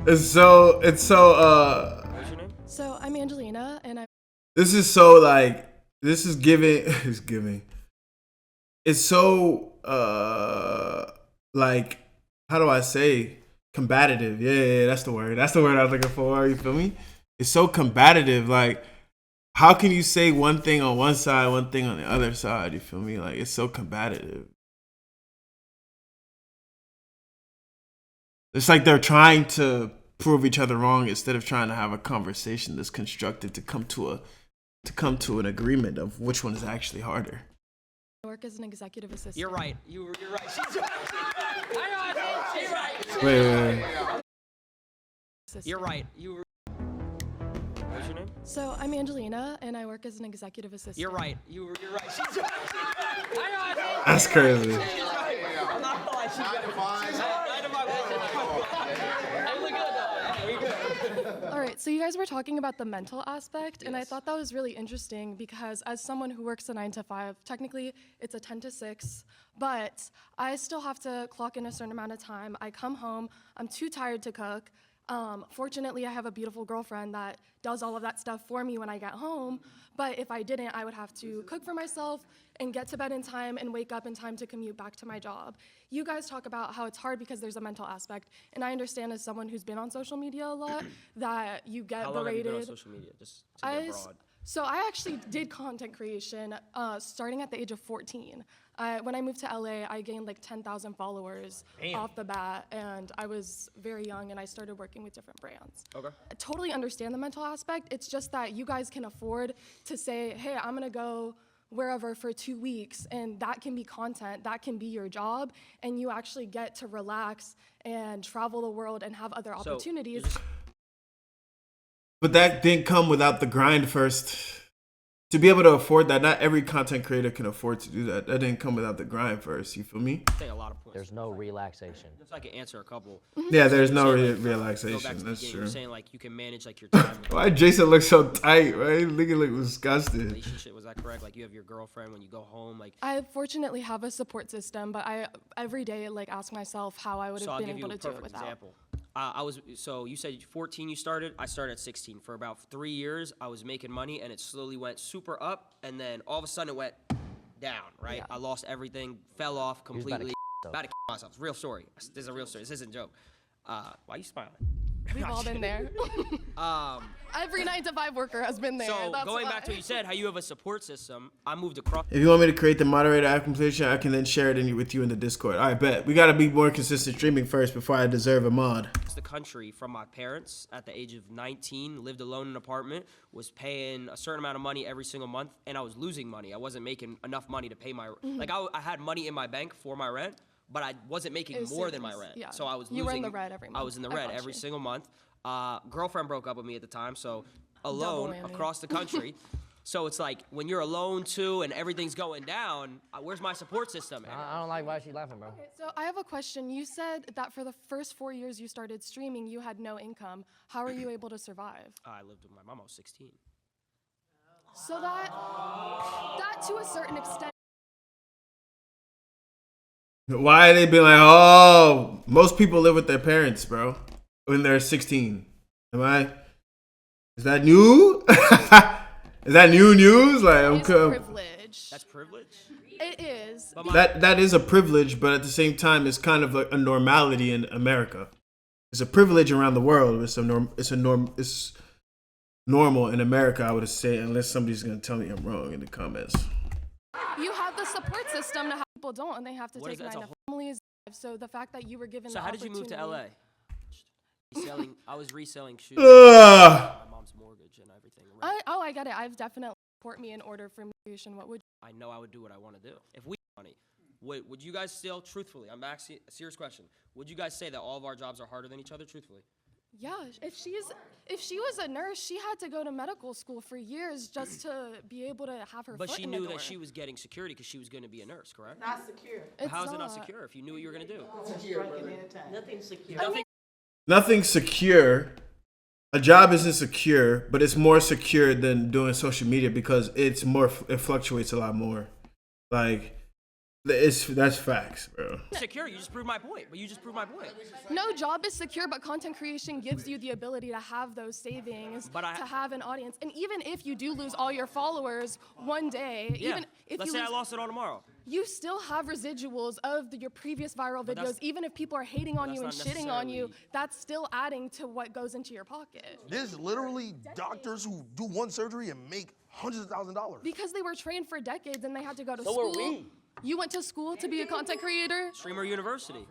[SPEAKER 1] It's so.
[SPEAKER 4] What's your name?
[SPEAKER 12] So I'm Angelina, and I.
[SPEAKER 1] This is so like. This is giving. It's giving. It's so like. How do I say? Combative. Yeah, that's the word. That's the word I was looking for. You feel me? It's so combative. Like, how can you say one thing on one side, one thing on the other side? You feel me? Like, it's so combative. It's like they're trying to prove each other wrong instead of trying to have a conversation that's constructive to come to an agreement of which one is actually harder.
[SPEAKER 12] I work as an executive assistant.
[SPEAKER 4] You're right. You're right. She's right. She's right.
[SPEAKER 1] Wait.
[SPEAKER 4] You're right. What's your name?
[SPEAKER 12] So I'm Angelina, and I work as an executive assistant.
[SPEAKER 4] You're right. You're right. She's right.
[SPEAKER 1] That's crazy.
[SPEAKER 4] I'm not gonna lie. She's right.
[SPEAKER 12] All right, so you guys were talking about the mental aspect, and I thought that was really interesting because as someone who works a 9 to 5, technically it's a 10 to 6, but I still have to clock in a certain amount of time. I come home, I'm too tired to cook. Fortunately, I have a beautiful girlfriend that does all of that stuff for me when I get home, but if I didn't, I would have to cook for myself and get to bed in time and wake up in time to commute back to my job. You guys talk about how it's hard because there's a mental aspect, and I understand as someone who's been on social media a lot that you get
[SPEAKER 4] How long have you
[SPEAKER 12] berated.
[SPEAKER 4] been on social media? Just to get broad.
[SPEAKER 12] So I actually did content creation starting at the age of 14. When I moved to LA, I gained like 10,000 followers off the bat, and I was very young, and I started working with different brands.
[SPEAKER 4] Okay.
[SPEAKER 12] I totally understand the mental aspect. It's just that you guys can afford to say, hey, I'm gonna go wherever for 2 weeks, and that can be content, that can be your job, and you actually get to relax and travel the world and have other opportunities.
[SPEAKER 1] But that didn't come without the grind first to be able to afford that, not every content creator can afford to do that. That didn't come without the grind first. You feel me?
[SPEAKER 4] Say a lot of points.
[SPEAKER 13] There's no relaxation.
[SPEAKER 4] Just so I can answer a couple.
[SPEAKER 1] Yeah, there's
[SPEAKER 4] You
[SPEAKER 1] no
[SPEAKER 4] were saying, like, go back
[SPEAKER 1] relaxation.
[SPEAKER 4] to the
[SPEAKER 1] That's
[SPEAKER 4] beginning,
[SPEAKER 1] true.
[SPEAKER 4] You were saying like you can manage like your time.
[SPEAKER 1] Why Jason looks so tight, right? Nigga look disgusted.
[SPEAKER 4] Relationship, was that correct? Like you have your girlfriend when you go home, like.
[SPEAKER 12] I fortunately have a support system, but I every day like ask myself how I would
[SPEAKER 4] So
[SPEAKER 12] have
[SPEAKER 4] I'll
[SPEAKER 12] been
[SPEAKER 4] give you
[SPEAKER 12] able
[SPEAKER 4] a
[SPEAKER 12] to do it
[SPEAKER 4] perfect
[SPEAKER 12] without.
[SPEAKER 4] example. So you said 14 you started. I started at 16. For about 3 years, I was making money, and it slowly went super up, and then all of a sudden it went down, right?
[SPEAKER 12] Yeah.
[SPEAKER 4] I lost everything, fell off
[SPEAKER 13] He was about to
[SPEAKER 4] completely.
[SPEAKER 13] yourself.
[SPEAKER 4] About to myself. Real story. This is a real story. This isn't a joke. Why are you smiling?
[SPEAKER 12] We've all been there. Every 9-to-5 worker has been there.
[SPEAKER 4] So
[SPEAKER 12] That's
[SPEAKER 4] going
[SPEAKER 12] why.
[SPEAKER 4] back to what you said, how you have a support system, I moved across.
[SPEAKER 1] If you want me to create the moderator application, I can then share it with you in the Discord. All right, bet. We got to be more consistent streaming first before I deserve a mod.
[SPEAKER 4] The country from my parents at the age of 19, lived alone in an apartment, was paying a certain amount of money every single month, and I was losing money. I wasn't making enough money to pay my, like I had money in my bank for my rent, but I wasn't making more than my rent.
[SPEAKER 12] Yeah.
[SPEAKER 4] So I was losing.
[SPEAKER 12] You were in the red every month.
[SPEAKER 4] I was in the
[SPEAKER 12] I
[SPEAKER 4] red
[SPEAKER 12] got
[SPEAKER 4] every
[SPEAKER 12] you.
[SPEAKER 4] single month. Girlfriend broke up with me at the time, so alone
[SPEAKER 12] whammy.
[SPEAKER 4] across the country. So it's like when you're alone too and everything's going down, where's my support system?
[SPEAKER 13] I don't like why she's laughing, bro.
[SPEAKER 12] Okay, so I have a question. You said that for the first 4 years you started streaming, you had no income. How are you able to survive?
[SPEAKER 4] I lived with my mom. I was 16.
[SPEAKER 12] So that to a certain extent.
[SPEAKER 1] Why they be like, oh, most people live with their parents, bro, when they're 16. Is that new? Is that new news? Like,
[SPEAKER 12] It's privilege.
[SPEAKER 4] That's privilege?
[SPEAKER 12] It is.
[SPEAKER 1] That is a privilege, but at the same time, it's kind of like a normality in America. It's a privilege around the world. It's normal in America, I would say, unless somebody's gonna tell me I'm wrong in the comments.
[SPEAKER 12] You have the support system to how people don't, and they have to
[SPEAKER 4] What is
[SPEAKER 12] take
[SPEAKER 4] that?
[SPEAKER 12] 9
[SPEAKER 4] It's
[SPEAKER 12] to families. So the fact that you were given
[SPEAKER 4] So
[SPEAKER 12] the
[SPEAKER 4] how did you move to LA?
[SPEAKER 12] opportunity-
[SPEAKER 4] I was reselling shoes.
[SPEAKER 1] Ugh.
[SPEAKER 4] My mom's mortgage and everything.
[SPEAKER 12] I get it. I've definitely support me in order for mediation. What would
[SPEAKER 4] I know I would do what I want to do. If we had money, would you guys still, truthfully, I'm asking a serious question, would you guys say that all of our jobs are harder than each other, truthfully?
[SPEAKER 12] Yeah, if she was a nurse, she had to go to medical school for years just to be able to have her
[SPEAKER 4] But
[SPEAKER 12] foot
[SPEAKER 4] she
[SPEAKER 12] in the
[SPEAKER 4] knew
[SPEAKER 12] door.
[SPEAKER 4] that she was getting security because she was going to be a nurse, correct?
[SPEAKER 7] Not secure.
[SPEAKER 4] How is it not
[SPEAKER 12] not.
[SPEAKER 4] secure if you knew what you were going to do?
[SPEAKER 7] Nothing secure.
[SPEAKER 1] Nothing's secure. A job isn't secure, but it's more secure than doing social media because it fluctuates a lot more. Like, that's facts, bro.
[SPEAKER 4] Secure, you just proved my point. But you just proved my point.
[SPEAKER 12] No job is secure, but content creation gives you the ability to have those savings, to have an audience. And even if you do lose all your followers one day,
[SPEAKER 4] Yeah.
[SPEAKER 12] even if
[SPEAKER 4] Let's
[SPEAKER 12] you
[SPEAKER 4] say
[SPEAKER 12] lose,
[SPEAKER 4] I lost it all tomorrow.
[SPEAKER 12] you still have residuals of your previous viral
[SPEAKER 4] But that's-
[SPEAKER 12] videos. Even if people are hating on
[SPEAKER 4] that's
[SPEAKER 12] you and
[SPEAKER 4] not
[SPEAKER 12] shitting on you,
[SPEAKER 4] necessarily-
[SPEAKER 12] that's still adding to what goes into your pocket.
[SPEAKER 14] There's literally doctors who do one surgery and make hundreds of $1,000s.
[SPEAKER 12] Because they were trained for decades and they had to go to
[SPEAKER 14] So
[SPEAKER 12] school.
[SPEAKER 14] are we.
[SPEAKER 12] You went to school to be a content creator?
[SPEAKER 4] Streamer University.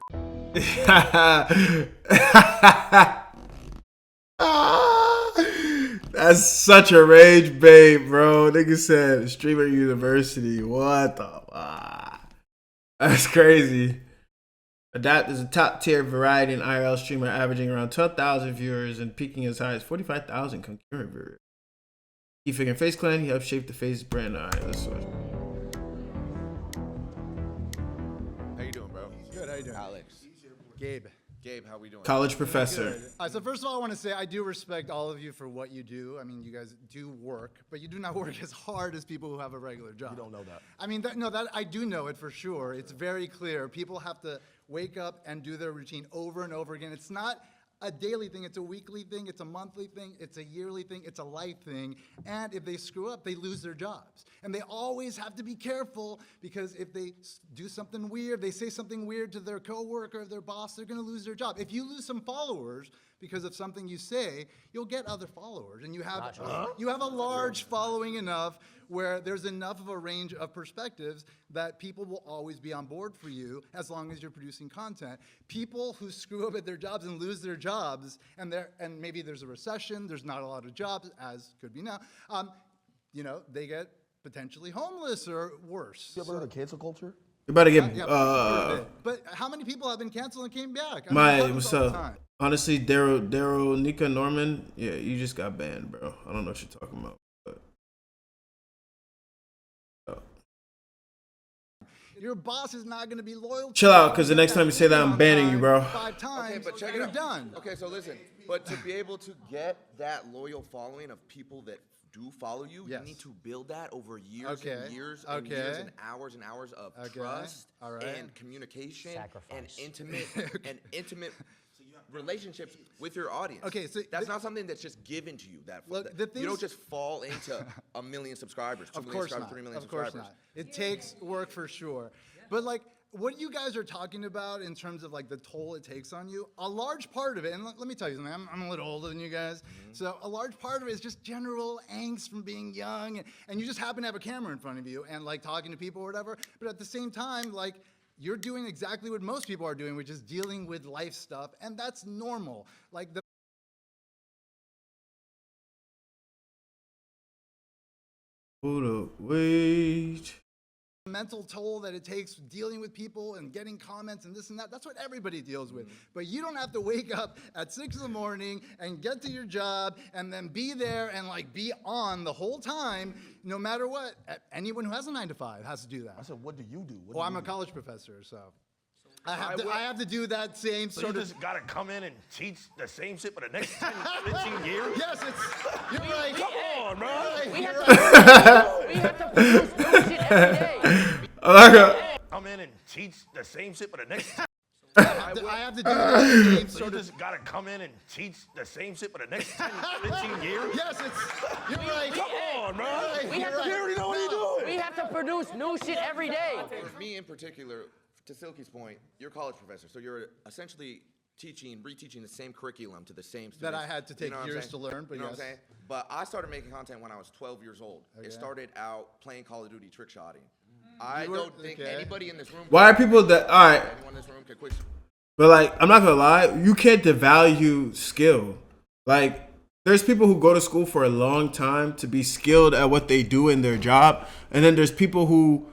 [SPEAKER 1] That's such a rage bait, bro. Nigga said streamer university. What the fuck? That's crazy. Adapt is a top tier variety and IRL streamer averaging around 12,000 viewers and peaking as high as 45,000 concurrent viewers. Key figure Face Clan, he helped shape the FAZE brand. Alright, let's switch.
[SPEAKER 15] How you doing, bro?
[SPEAKER 16] Good, how you doing?
[SPEAKER 15] Alex.
[SPEAKER 16] Gabe.
[SPEAKER 15] Gabe, how we doing?
[SPEAKER 1] College professor.
[SPEAKER 16] Good. So first of all, I want to say I do respect all of you for what you do. I mean, you guys do work, but you do not work as hard as people who have a regular job.
[SPEAKER 14] You don't know that.
[SPEAKER 16] I mean, that I do know it for sure. It's very clear. People have to wake up and do their routine over and over again. It's not a daily thing, it's a weekly thing, it's a monthly thing, it's a yearly thing, it's a life thing. And if they screw up, they lose their jobs. And they always have to be careful because if they do something weird, they say something weird to their coworker or their boss, they're gonna lose their job. If you lose some followers because of something you say, you'll get other followers. And you have a large following enough where there's enough of a range of perspectives that people will always be on board for you as long as you're producing content. People who screw up at their jobs and lose their jobs, and maybe there's a recession, there's not a lot of jobs, as could be now, you know, they get potentially homeless or worse.
[SPEAKER 14] You ever heard of cancel culture?
[SPEAKER 1] You're about to get,
[SPEAKER 16] but how many people have been canceled and came back?
[SPEAKER 1] What's up? Honestly, Daryl, Nika Norman, yeah, you just got banned, bro. I don't know what you're talking about.
[SPEAKER 16] your boss is not going to be loyal to
[SPEAKER 1] Chill
[SPEAKER 16] you.
[SPEAKER 1] out, because the next time you say that, I'm banning you, bro.
[SPEAKER 16] 5 times,
[SPEAKER 5] Okay, but check it
[SPEAKER 16] you're
[SPEAKER 5] out.
[SPEAKER 16] done.
[SPEAKER 5] Okay, so listen, but to be able to get that loyal following of people that do follow you,
[SPEAKER 16] Yes.
[SPEAKER 5] you need to build that over years
[SPEAKER 16] Okay,
[SPEAKER 5] and years and years
[SPEAKER 16] okay.
[SPEAKER 5] and hours of
[SPEAKER 16] Okay,
[SPEAKER 5] trust
[SPEAKER 16] all right.
[SPEAKER 5] and communication
[SPEAKER 13] Sacrifice.
[SPEAKER 5] and intimate relationships with your audience.
[SPEAKER 16] Okay, so
[SPEAKER 5] that's not something that's just given to you.
[SPEAKER 16] Look, the
[SPEAKER 5] you don't
[SPEAKER 16] things-
[SPEAKER 5] just fall into 1 million subscribers, 2
[SPEAKER 16] Of
[SPEAKER 5] million
[SPEAKER 16] course
[SPEAKER 5] subscribers,
[SPEAKER 16] not.
[SPEAKER 5] 3 million
[SPEAKER 16] Of course
[SPEAKER 5] subscribers.
[SPEAKER 16] not. It takes work for sure. But like what you guys are talking about in terms of like the toll it takes on you, a large part of it, and let me tell you something, I'm a little older than you guys, so a large part of it is just general angst from being young, and you just happen to have a camera in front of you and like talking to people or whatever, but at the same time, like, you're doing exactly what most people are doing, which is dealing with life stuff, and that's normal. Like the
[SPEAKER 1] Hold up, wait.
[SPEAKER 16] mental toll that it takes dealing with people and getting comments and this and that, that's what everybody deals with. But you don't have to wake up at 6 in the morning and get to your job and then be there and like be on the whole time, no matter what. Anyone who has a 9 to 5 has to do that.
[SPEAKER 14] I said, what do you do? What
[SPEAKER 16] Well,
[SPEAKER 14] do
[SPEAKER 16] I'm
[SPEAKER 14] you
[SPEAKER 16] a
[SPEAKER 14] do?
[SPEAKER 16] college professor, so I have to do that same
[SPEAKER 14] So
[SPEAKER 16] sort
[SPEAKER 14] you
[SPEAKER 16] of.
[SPEAKER 14] just gotta come in and teach the same shit for the next 10, 15 years?
[SPEAKER 16] Yes, you're right.
[SPEAKER 14] Come on, bro.
[SPEAKER 13] We have to produce new shit every day.
[SPEAKER 14] Come in and teach the same shit for the next.
[SPEAKER 16] I have to do that same
[SPEAKER 14] So
[SPEAKER 16] sort
[SPEAKER 14] you
[SPEAKER 16] of.
[SPEAKER 14] just gotta come in and teach the same shit for the next 10, 15 years?
[SPEAKER 16] Yes, you're right.
[SPEAKER 14] Come on, bro.
[SPEAKER 13] We have
[SPEAKER 14] You already know what you're doing.
[SPEAKER 13] We have to produce new shit every day.
[SPEAKER 5] For me in particular, to Silky's point, you're a college professor, so you're essentially reteaching the same curriculum to the same students.
[SPEAKER 16] That I had to take
[SPEAKER 5] what I'm
[SPEAKER 16] years
[SPEAKER 5] saying?
[SPEAKER 16] to learn, but
[SPEAKER 5] you know
[SPEAKER 16] yes.
[SPEAKER 5] what I'm saying? But I started making content when I was 12 years old.
[SPEAKER 16] Okay.
[SPEAKER 5] It started out playing Call of Duty trick shotting. I
[SPEAKER 16] were-
[SPEAKER 5] don't think
[SPEAKER 16] okay.
[SPEAKER 5] anybody in this room.
[SPEAKER 1] Why are people that, all right,
[SPEAKER 5] Anyone in this room can quit.
[SPEAKER 1] but like, I'm not gonna lie, you can't devalue skill. Like, there's people who go to school for a long time to be skilled at what they do in their job, and then there's people who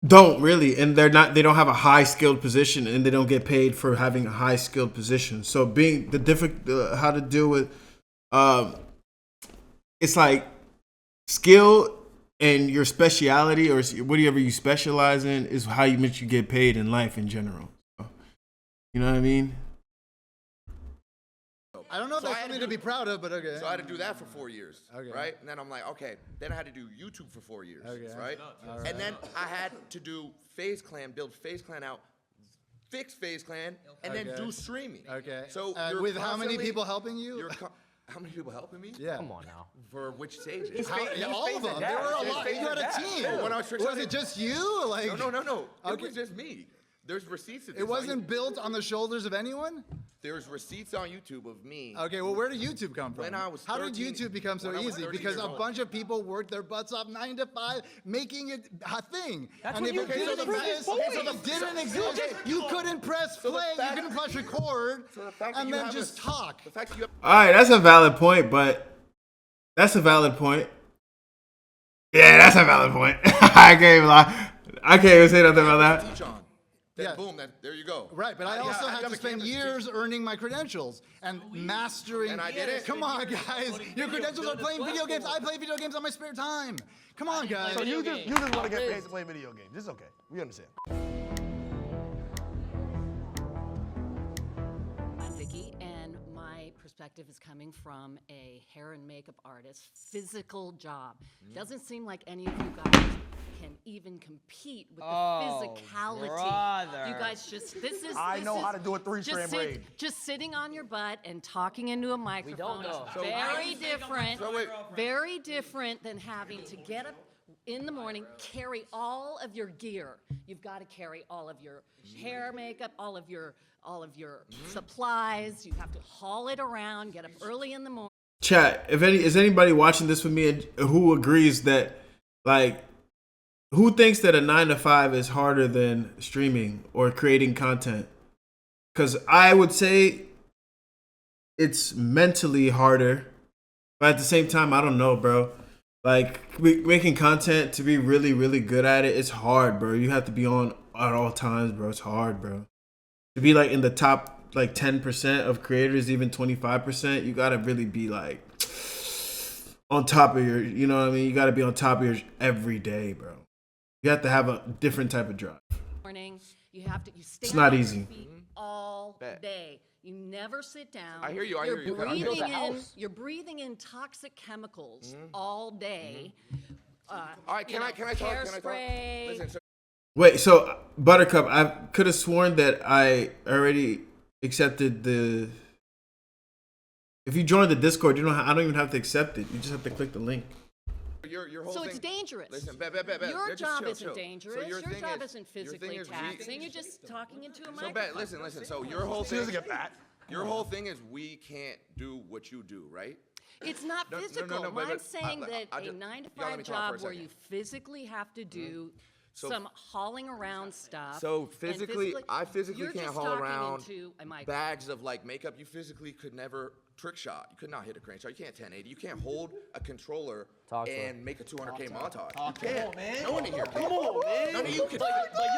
[SPEAKER 1] don't really, and they don't have a high skilled position, and they don't get paid for having a high skilled position. So being how to deal with, it's like skill and your speciality or whatever you specialize in is how you get paid in life in general. So, you know what I mean?
[SPEAKER 16] I don't know if that's something to be proud of, but okay.
[SPEAKER 5] So I had to do that for 4 years,
[SPEAKER 16] Okay.
[SPEAKER 5] right? And then I'm like, okay. Then I had to do YouTube for 4 years,
[SPEAKER 16] Okay.
[SPEAKER 5] right?
[SPEAKER 16] All
[SPEAKER 5] And then I had to do FaZe Clan, build FaZe Clan out, fix FaZe Clan, and then
[SPEAKER 16] Okay.
[SPEAKER 5] do streaming.
[SPEAKER 16] Okay.
[SPEAKER 5] So
[SPEAKER 16] And
[SPEAKER 5] you're
[SPEAKER 16] with how many
[SPEAKER 5] constantly-
[SPEAKER 16] people helping you?
[SPEAKER 5] How many people helping me?
[SPEAKER 16] Yeah.
[SPEAKER 13] Come on now.
[SPEAKER 5] For which stages?
[SPEAKER 16] All of them. There were a lot. You had a team.
[SPEAKER 5] Yeah, when I was
[SPEAKER 16] Was it just you? Like
[SPEAKER 5] No. It
[SPEAKER 16] Okay.
[SPEAKER 5] was just me. There's receipts of this.
[SPEAKER 16] It wasn't built on the shoulders of anyone?
[SPEAKER 5] There's receipts on YouTube of me.
[SPEAKER 16] Okay, well, where did YouTube come from?
[SPEAKER 5] When I was
[SPEAKER 16] How did
[SPEAKER 5] 13
[SPEAKER 16] YouTube become so
[SPEAKER 5] when I was
[SPEAKER 16] easy?
[SPEAKER 5] 13
[SPEAKER 16] Because
[SPEAKER 5] years
[SPEAKER 16] a
[SPEAKER 5] old.
[SPEAKER 16] bunch of people worked their butts off 9 to 5, making it a thing.
[SPEAKER 13] That's
[SPEAKER 16] and
[SPEAKER 13] what
[SPEAKER 16] if
[SPEAKER 13] you
[SPEAKER 16] it
[SPEAKER 13] did
[SPEAKER 16] didn't
[SPEAKER 13] in the
[SPEAKER 16] exist,
[SPEAKER 13] first
[SPEAKER 16] if
[SPEAKER 13] place.
[SPEAKER 16] it didn't exist, you couldn't press
[SPEAKER 5] So the
[SPEAKER 16] play, you
[SPEAKER 5] fact-
[SPEAKER 16] couldn't press record,
[SPEAKER 5] So the fact that
[SPEAKER 16] and
[SPEAKER 5] you
[SPEAKER 16] then
[SPEAKER 5] have
[SPEAKER 16] just
[SPEAKER 5] a-
[SPEAKER 16] talk.
[SPEAKER 5] The fact that you have
[SPEAKER 1] All right, that's a valid point, but that's a valid point. Yeah, that's a valid point. I can't even lie. I can't even say nothing about that.
[SPEAKER 5] teach on, then
[SPEAKER 16] Yeah.
[SPEAKER 5] boom, there you go.
[SPEAKER 16] Right, but I
[SPEAKER 5] Yeah,
[SPEAKER 16] also
[SPEAKER 5] I
[SPEAKER 16] had
[SPEAKER 5] got
[SPEAKER 16] to
[SPEAKER 5] a
[SPEAKER 16] spend
[SPEAKER 5] campus
[SPEAKER 16] years earning my credentials and mastering.
[SPEAKER 5] And I did it.
[SPEAKER 16] Come on, guys. Your credentials are playing video games. I play video games on my spare time. Come on, guys.
[SPEAKER 14] So you just want to get paid to play video games. It's okay. We understand.
[SPEAKER 17] I'm Vicky, and my perspective is coming from a hair and makeup artist, physical job. Doesn't seem like any of you guys can even compete with the physicality.
[SPEAKER 4] brother.
[SPEAKER 17] You guys this is.
[SPEAKER 14] I
[SPEAKER 17] this
[SPEAKER 14] know
[SPEAKER 17] is
[SPEAKER 14] how to do a 3-strand braid.
[SPEAKER 17] Just sitting on your butt and talking into a microphone
[SPEAKER 13] know.
[SPEAKER 17] is very different.
[SPEAKER 5] So wait.
[SPEAKER 17] Very different than having to get up in the morning, carry all of your gear. You've got to carry all of your hair, makeup, all of your supplies. You have to haul it around, get up early in the morning.
[SPEAKER 1] Chat, is anybody watching this with me and who agrees that, like, who thinks that a 9 to 5 is harder than streaming or creating content? Because I would say it's mentally harder, but at the same time, I don't know, bro. Like, making content, to be really, really good at it, it's hard, bro. You have to be on at all times, bro. It's hard, bro. To be, like, in the top, like, 10% of creators, even 25%, you gotta really be, like, on top of your, you know what I mean? You got to be on top of yours every day, bro. You have to have a different type of drive.
[SPEAKER 17] Morning, you have to. You stay
[SPEAKER 1] It's not
[SPEAKER 17] on your
[SPEAKER 1] easy.
[SPEAKER 17] feet all day. You never sit down.
[SPEAKER 5] I hear you, I
[SPEAKER 17] You're
[SPEAKER 5] hear you. I built
[SPEAKER 17] breathing
[SPEAKER 5] a
[SPEAKER 17] in.
[SPEAKER 5] house.
[SPEAKER 17] You're breathing in toxic chemicals all day.
[SPEAKER 5] All right, can I talk?
[SPEAKER 17] Hairspray.
[SPEAKER 5] Listen, so
[SPEAKER 1] Wait, so Buttercup, I could have sworn that I already accepted the. If you join the Discord, I don't even have to accept it. You just have to click the link.
[SPEAKER 5] your whole
[SPEAKER 17] So
[SPEAKER 5] thing.
[SPEAKER 17] it's dangerous.
[SPEAKER 5] Listen,
[SPEAKER 17] Your
[SPEAKER 5] just
[SPEAKER 17] job
[SPEAKER 5] chill,
[SPEAKER 17] isn't
[SPEAKER 5] chill.
[SPEAKER 17] dangerous.
[SPEAKER 5] So
[SPEAKER 17] your
[SPEAKER 5] thing
[SPEAKER 17] job
[SPEAKER 5] is-
[SPEAKER 17] isn't
[SPEAKER 5] your thing
[SPEAKER 17] physically
[SPEAKER 5] is
[SPEAKER 17] taxing. You're just talking into a
[SPEAKER 5] So
[SPEAKER 17] microphone.
[SPEAKER 5] listen. So your whole thing.
[SPEAKER 14] doesn't get fat.
[SPEAKER 5] Your whole thing is we can't do what you do, right?
[SPEAKER 17] It's not
[SPEAKER 5] No, no,
[SPEAKER 17] physical.
[SPEAKER 5] no, but-
[SPEAKER 17] I'm saying that
[SPEAKER 5] I
[SPEAKER 17] a
[SPEAKER 5] just-
[SPEAKER 17] 9 to
[SPEAKER 5] y'all let
[SPEAKER 17] 5
[SPEAKER 5] me talk for a
[SPEAKER 17] job where
[SPEAKER 5] second.
[SPEAKER 17] you physically have to do
[SPEAKER 5] So-
[SPEAKER 17] some hauling around stuff.
[SPEAKER 5] So
[SPEAKER 17] and
[SPEAKER 5] I physically
[SPEAKER 17] you're
[SPEAKER 5] can't
[SPEAKER 17] just
[SPEAKER 5] haul
[SPEAKER 17] talking
[SPEAKER 5] around
[SPEAKER 17] into a microphone.
[SPEAKER 5] bags of like makeup. You physically could never trick shot. You could not hit a crane shot. You can't 1080. You can't hold a controller and make a 200K montage. You can't. No one in here can.
[SPEAKER 4] Come on, man.
[SPEAKER 5] None of you can.
[SPEAKER 4] But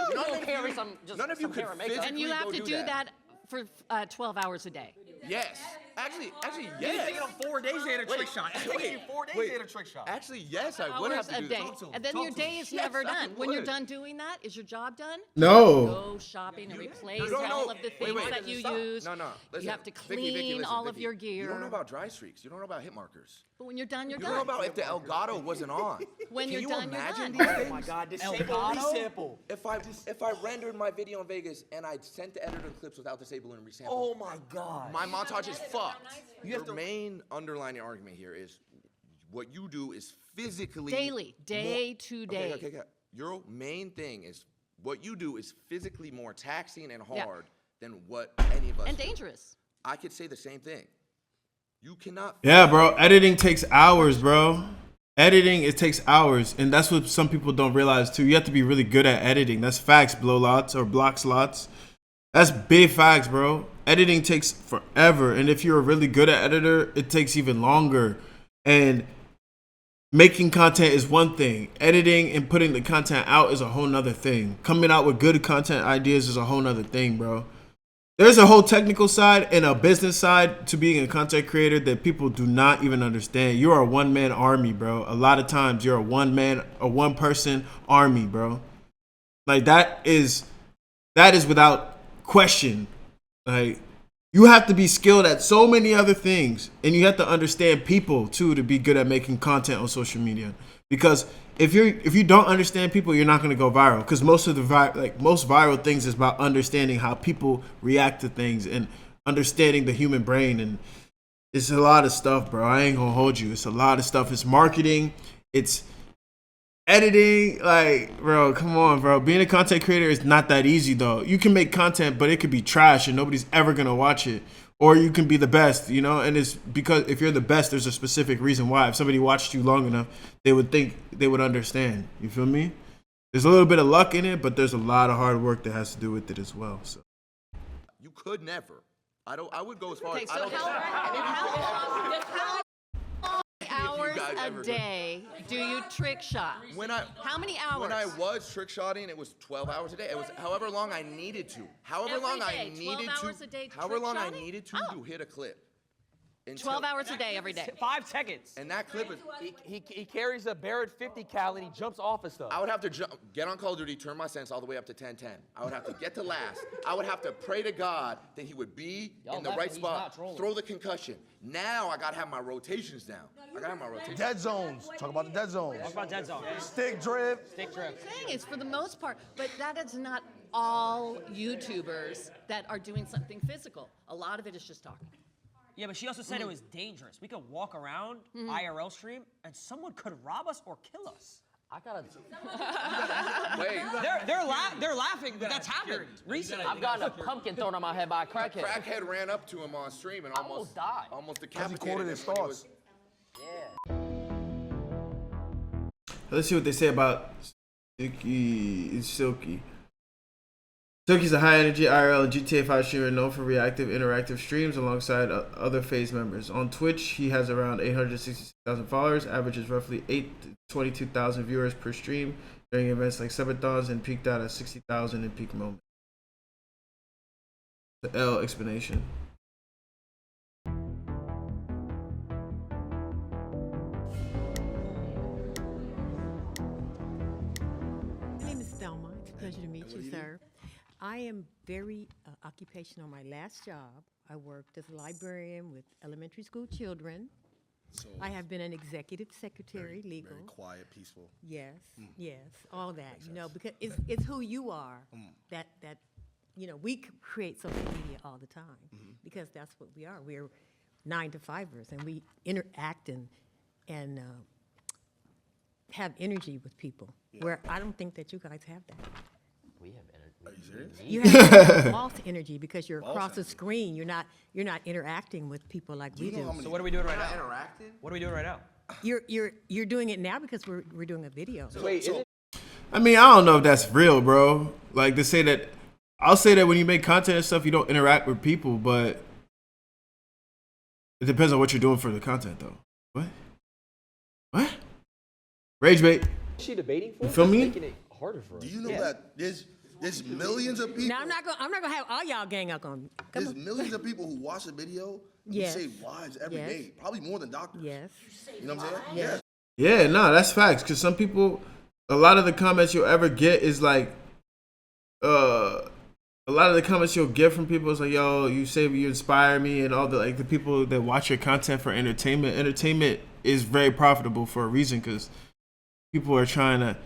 [SPEAKER 4] you
[SPEAKER 5] none
[SPEAKER 4] can
[SPEAKER 5] of
[SPEAKER 4] carry
[SPEAKER 5] you-
[SPEAKER 4] some, just
[SPEAKER 5] none of you
[SPEAKER 4] some
[SPEAKER 5] could
[SPEAKER 4] hair and makeup.
[SPEAKER 5] physically
[SPEAKER 17] And you have
[SPEAKER 5] go
[SPEAKER 17] to do that for 12 hours a day.
[SPEAKER 5] Yes. Actually,
[SPEAKER 10] He's
[SPEAKER 5] yes.
[SPEAKER 10] taking him 4 days to hit a trick shot. It's taking you 4 days to hit a trick shot.
[SPEAKER 5] Actually, yes, I would have
[SPEAKER 17] Hours
[SPEAKER 5] to
[SPEAKER 17] a
[SPEAKER 5] do
[SPEAKER 17] day.
[SPEAKER 5] that.
[SPEAKER 17] And then your day is
[SPEAKER 5] Yes,
[SPEAKER 17] never
[SPEAKER 5] I
[SPEAKER 17] done. When you're
[SPEAKER 5] would.
[SPEAKER 17] done doing that, is your job done?
[SPEAKER 1] No.
[SPEAKER 17] Go shopping and replace
[SPEAKER 5] You don't
[SPEAKER 17] all
[SPEAKER 5] know-
[SPEAKER 17] of the
[SPEAKER 5] wait,
[SPEAKER 17] things
[SPEAKER 5] wait.
[SPEAKER 17] that you
[SPEAKER 5] Stop.
[SPEAKER 17] use.
[SPEAKER 5] No. Listen,
[SPEAKER 17] You have to
[SPEAKER 5] Vicky,
[SPEAKER 17] clean
[SPEAKER 5] listen,
[SPEAKER 17] all of
[SPEAKER 5] Vicky.
[SPEAKER 17] your gear.
[SPEAKER 5] You don't know about dry streaks. You don't know about hit markers.
[SPEAKER 17] But when you're done, you're
[SPEAKER 5] You
[SPEAKER 17] done.
[SPEAKER 5] don't know about if the Elgato wasn't on.
[SPEAKER 17] When
[SPEAKER 5] Can
[SPEAKER 17] you're
[SPEAKER 5] you
[SPEAKER 17] done, you're
[SPEAKER 5] imagine
[SPEAKER 17] done.
[SPEAKER 5] these things?
[SPEAKER 10] Oh my God, this
[SPEAKER 5] Elgato?
[SPEAKER 10] sample.
[SPEAKER 5] If I rendered my video in Vegas and I sent the editor clips without disabling and resample,
[SPEAKER 10] Oh my God.
[SPEAKER 5] my montage is fucked. Your main underlying argument here is what you do is physically
[SPEAKER 17] Daily, day to day.
[SPEAKER 5] Okay. Your main thing is what you do is physically more taxing and
[SPEAKER 17] Yeah.
[SPEAKER 5] hard than what any of us
[SPEAKER 17] And
[SPEAKER 5] do.
[SPEAKER 17] dangerous.
[SPEAKER 5] I could say the same thing. You cannot.
[SPEAKER 1] Yeah, bro. Editing takes hours, bro. Editing, it takes hours. And that's what some people don't realize, too. You have to be really good at editing. That's facts, blow lots or block slots. That's big facts, bro. Editing takes forever. And if you're a really good at editor, it takes even longer. And making content is one thing. Editing and putting the content out is a whole nother thing. Coming out with good content ideas is a whole nother thing, bro. There's a whole technical side and a business side to being a content creator that people do not even understand. You're a one-man army, bro. A lot of times you're a one-person army, bro. Like that is without question. Like you have to be skilled at so many other things, and you have to understand people too to be good at making content on social media. Because if you don't understand people, you're not gonna go viral. Because most of the most viral things is about understanding how people react to things and understanding the human brain. And it's a lot of stuff, bro. I ain't gonna hold you. It's a lot of stuff. It's marketing. It's editing. Like, bro, come on, bro. Being a content creator is not that easy, though. You can make content, but it could be trash and nobody's ever gonna watch it. Or you can be the best, you know? And it's because if you're the best, there's a specific reason why. If somebody watched you long enough, they would understand. You feel me? There's a little bit of luck in it, but there's a lot of hard work that has to do with it as well. So
[SPEAKER 5] You could never. I would go as far
[SPEAKER 17] Okay,
[SPEAKER 5] as.
[SPEAKER 17] so
[SPEAKER 5] I don't
[SPEAKER 17] how many hours
[SPEAKER 5] guys
[SPEAKER 17] a
[SPEAKER 5] ever do.
[SPEAKER 17] day do you trick shot? How many hours?
[SPEAKER 5] When I was trick shotting, it was 12 hours a day. It was however long I needed to. However
[SPEAKER 17] Every
[SPEAKER 5] long I
[SPEAKER 17] day, 12
[SPEAKER 5] needed
[SPEAKER 17] hours
[SPEAKER 5] to.
[SPEAKER 17] a day
[SPEAKER 5] However
[SPEAKER 17] trick
[SPEAKER 5] long I
[SPEAKER 17] shotting?
[SPEAKER 5] needed to hit a clip.
[SPEAKER 17] 12 hours a day, every day.
[SPEAKER 10] 5 seconds.
[SPEAKER 5] And that clip is.
[SPEAKER 10] He carries a Barrett 50 cal and he jumps off of stuff.
[SPEAKER 5] I would have to get on Call of Duty, turn my sense all the way up to 10-10. I would have to get to last. I would have to pray to God that he would be in the right spot, throw the concussion. Now I gotta have my rotations down. I gotta have my rotations.
[SPEAKER 14] Dead zones. Talk about the dead zones.
[SPEAKER 10] Talk about dead zone.
[SPEAKER 14] Stick drip.
[SPEAKER 10] Stick drip.
[SPEAKER 17] Thing is, for the most part, but that is not all YouTubers that are doing something physical. A lot of it is just talking.
[SPEAKER 4] Yeah, but she also said it was dangerous. We could walk around
[SPEAKER 17] Mhm.
[SPEAKER 4] IRL stream and someone could rob us or kill us.
[SPEAKER 10] I gotta.
[SPEAKER 5] Wait.
[SPEAKER 10] They're laughing, but that's happened recently.
[SPEAKER 4] I've gotten a pumpkin thrown on my head by a crackhead.
[SPEAKER 5] Crackhead ran up to him on stream and almost
[SPEAKER 10] died.
[SPEAKER 5] Almost
[SPEAKER 14] Because he
[SPEAKER 5] decapitated
[SPEAKER 14] quoted
[SPEAKER 5] him
[SPEAKER 14] his
[SPEAKER 5] when he
[SPEAKER 14] thoughts.
[SPEAKER 1] let's see what they say about Silky. Silky's a high-energy IRL and GTA 5 streamer known for reactive, interactive streams alongside other FAZE members. On Twitch, he has around 866,000 followers, averages roughly 8 to 22,000 viewers per stream during events like Subathons, and peaked out at 60,000 in peak moments. The L explanation.
[SPEAKER 18] Pleasure to meet you, sir. I am very occupational. My last job, I worked as a librarian with elementary school children.
[SPEAKER 14] So
[SPEAKER 18] I have been an executive secretary, legal.
[SPEAKER 14] Very quiet, peaceful.
[SPEAKER 18] Yes, yes, all that. You know, because it's who you are. That we create social media all the time because that's what we are. We're 9-to-5ers, and we interact and have energy with people. Where I don't think that you guys have that.
[SPEAKER 19] We have energy.
[SPEAKER 14] Are you serious?
[SPEAKER 18] You have false energy because you're across the screen. You're not interacting with people like we do.
[SPEAKER 4] So what are we doing right now?
[SPEAKER 5] Interacting?
[SPEAKER 4] What are we doing right now?
[SPEAKER 18] You're doing it now because we're doing a video.
[SPEAKER 1] I mean, I don't know if that's real, bro. Like to say that, I'll say that when you make content and stuff, you don't interact with people, but it depends on what you're doing for the content, though. What? RAGEBAIT.
[SPEAKER 9] What's she debating for?
[SPEAKER 1] You feel me?
[SPEAKER 9] Making it harder for us.
[SPEAKER 14] Do you know that there's millions of people?
[SPEAKER 18] Now I'm not gonna have all y'all gang up on me.
[SPEAKER 14] There's millions of people who watch the video. And
[SPEAKER 18] Yes.
[SPEAKER 14] We save lives every
[SPEAKER 18] Yes.
[SPEAKER 14] day. Probably more than doctors.
[SPEAKER 18] Yes.
[SPEAKER 14] You know what I'm saying?
[SPEAKER 18] Yes.
[SPEAKER 1] Yeah, no, that's facts. Because some people, a lot of the comments you'll ever get is like, a lot of the comments you'll get from people is like, yo, you inspire me, and all the people that watch your content for entertainment. Entertainment is very profitable for a reason, because people are trying to,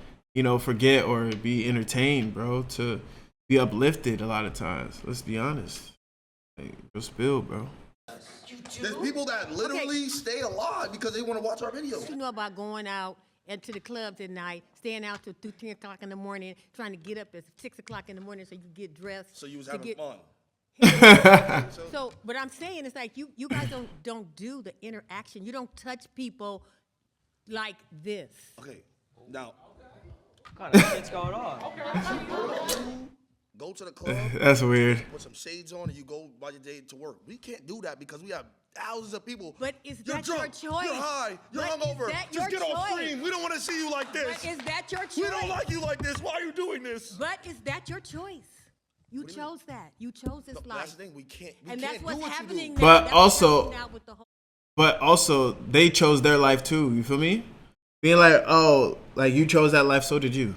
[SPEAKER 1] forget or be entertained, bro, to be uplifted a lot of times. Let's be honest. Like, go spill, bro.
[SPEAKER 14] There's people that literally stay alive because they want to watch our videos.
[SPEAKER 18] You know about going out and to the clubs at night, staying out till 2, 10 o'clock in the morning, trying to get up at 6 o'clock in the morning so you can get dressed.
[SPEAKER 14] So you was
[SPEAKER 18] to
[SPEAKER 14] having
[SPEAKER 18] get-
[SPEAKER 14] fun.
[SPEAKER 18] So, but I'm saying it's like you guys don't do the interaction. You don't touch people like this.
[SPEAKER 14] Okay, now.
[SPEAKER 4] What kind of shit's going on?
[SPEAKER 14] Go to the club.
[SPEAKER 1] That's weird.
[SPEAKER 14] Put some shades on and you go by your day to work. We can't do that because we have thousands of people.
[SPEAKER 18] But is
[SPEAKER 14] You're
[SPEAKER 18] that
[SPEAKER 14] drunk,
[SPEAKER 18] your choice?
[SPEAKER 14] You're high. You're
[SPEAKER 18] But is
[SPEAKER 14] hungover.
[SPEAKER 18] that
[SPEAKER 14] Just
[SPEAKER 18] your
[SPEAKER 14] get off
[SPEAKER 18] choice?
[SPEAKER 14] screen. We don't want to see you like this.
[SPEAKER 18] But is that your choice?
[SPEAKER 14] We don't like you like this. Why are you doing this?
[SPEAKER 18] But is that your choice? You chose that. You chose this
[SPEAKER 14] No,
[SPEAKER 18] life.
[SPEAKER 14] that's the thing. We can't. We
[SPEAKER 18] and
[SPEAKER 14] can't
[SPEAKER 18] that's
[SPEAKER 14] do
[SPEAKER 18] what's
[SPEAKER 14] what
[SPEAKER 18] happening
[SPEAKER 14] you
[SPEAKER 18] now.
[SPEAKER 14] do.
[SPEAKER 1] But
[SPEAKER 18] That's what's
[SPEAKER 1] also,
[SPEAKER 18] happening now with the whole-
[SPEAKER 1] but also, they chose their life too. You feel me? Being like, oh, like you chose that life, so did you.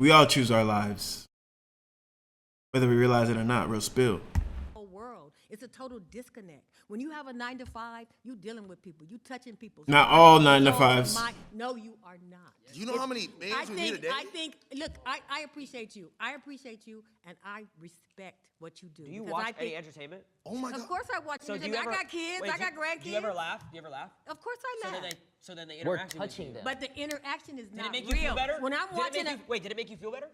[SPEAKER 1] We all choose our lives, whether we realize it or not. Real spill.
[SPEAKER 18] whole world. It's a total disconnect. When you have a 9-to-5, you dealing with people. You touching people.
[SPEAKER 1] Not all 9-to-5s.
[SPEAKER 18] No, you are not.
[SPEAKER 14] Do you know how many bands we meet a day?
[SPEAKER 18] I think, look, I appreciate you. I appreciate you, and I respect what you do.
[SPEAKER 4] Do you
[SPEAKER 18] because
[SPEAKER 4] watch
[SPEAKER 18] I think-
[SPEAKER 4] any entertainment?
[SPEAKER 14] Oh my God.
[SPEAKER 18] Of course I watch
[SPEAKER 4] So do you
[SPEAKER 18] entertainment.
[SPEAKER 4] ever,
[SPEAKER 18] I got kids.
[SPEAKER 4] wait,
[SPEAKER 18] I got grandkids.
[SPEAKER 4] Do you ever laugh? Do you ever laugh?
[SPEAKER 18] Of course I laugh.
[SPEAKER 4] So then they
[SPEAKER 19] We're
[SPEAKER 4] interact with
[SPEAKER 19] touching
[SPEAKER 4] you.
[SPEAKER 19] them.
[SPEAKER 18] But the interaction is
[SPEAKER 4] Did
[SPEAKER 18] not
[SPEAKER 4] it make
[SPEAKER 18] real.
[SPEAKER 4] you feel better?
[SPEAKER 18] When I'm watching
[SPEAKER 4] Wait, did it make you feel better?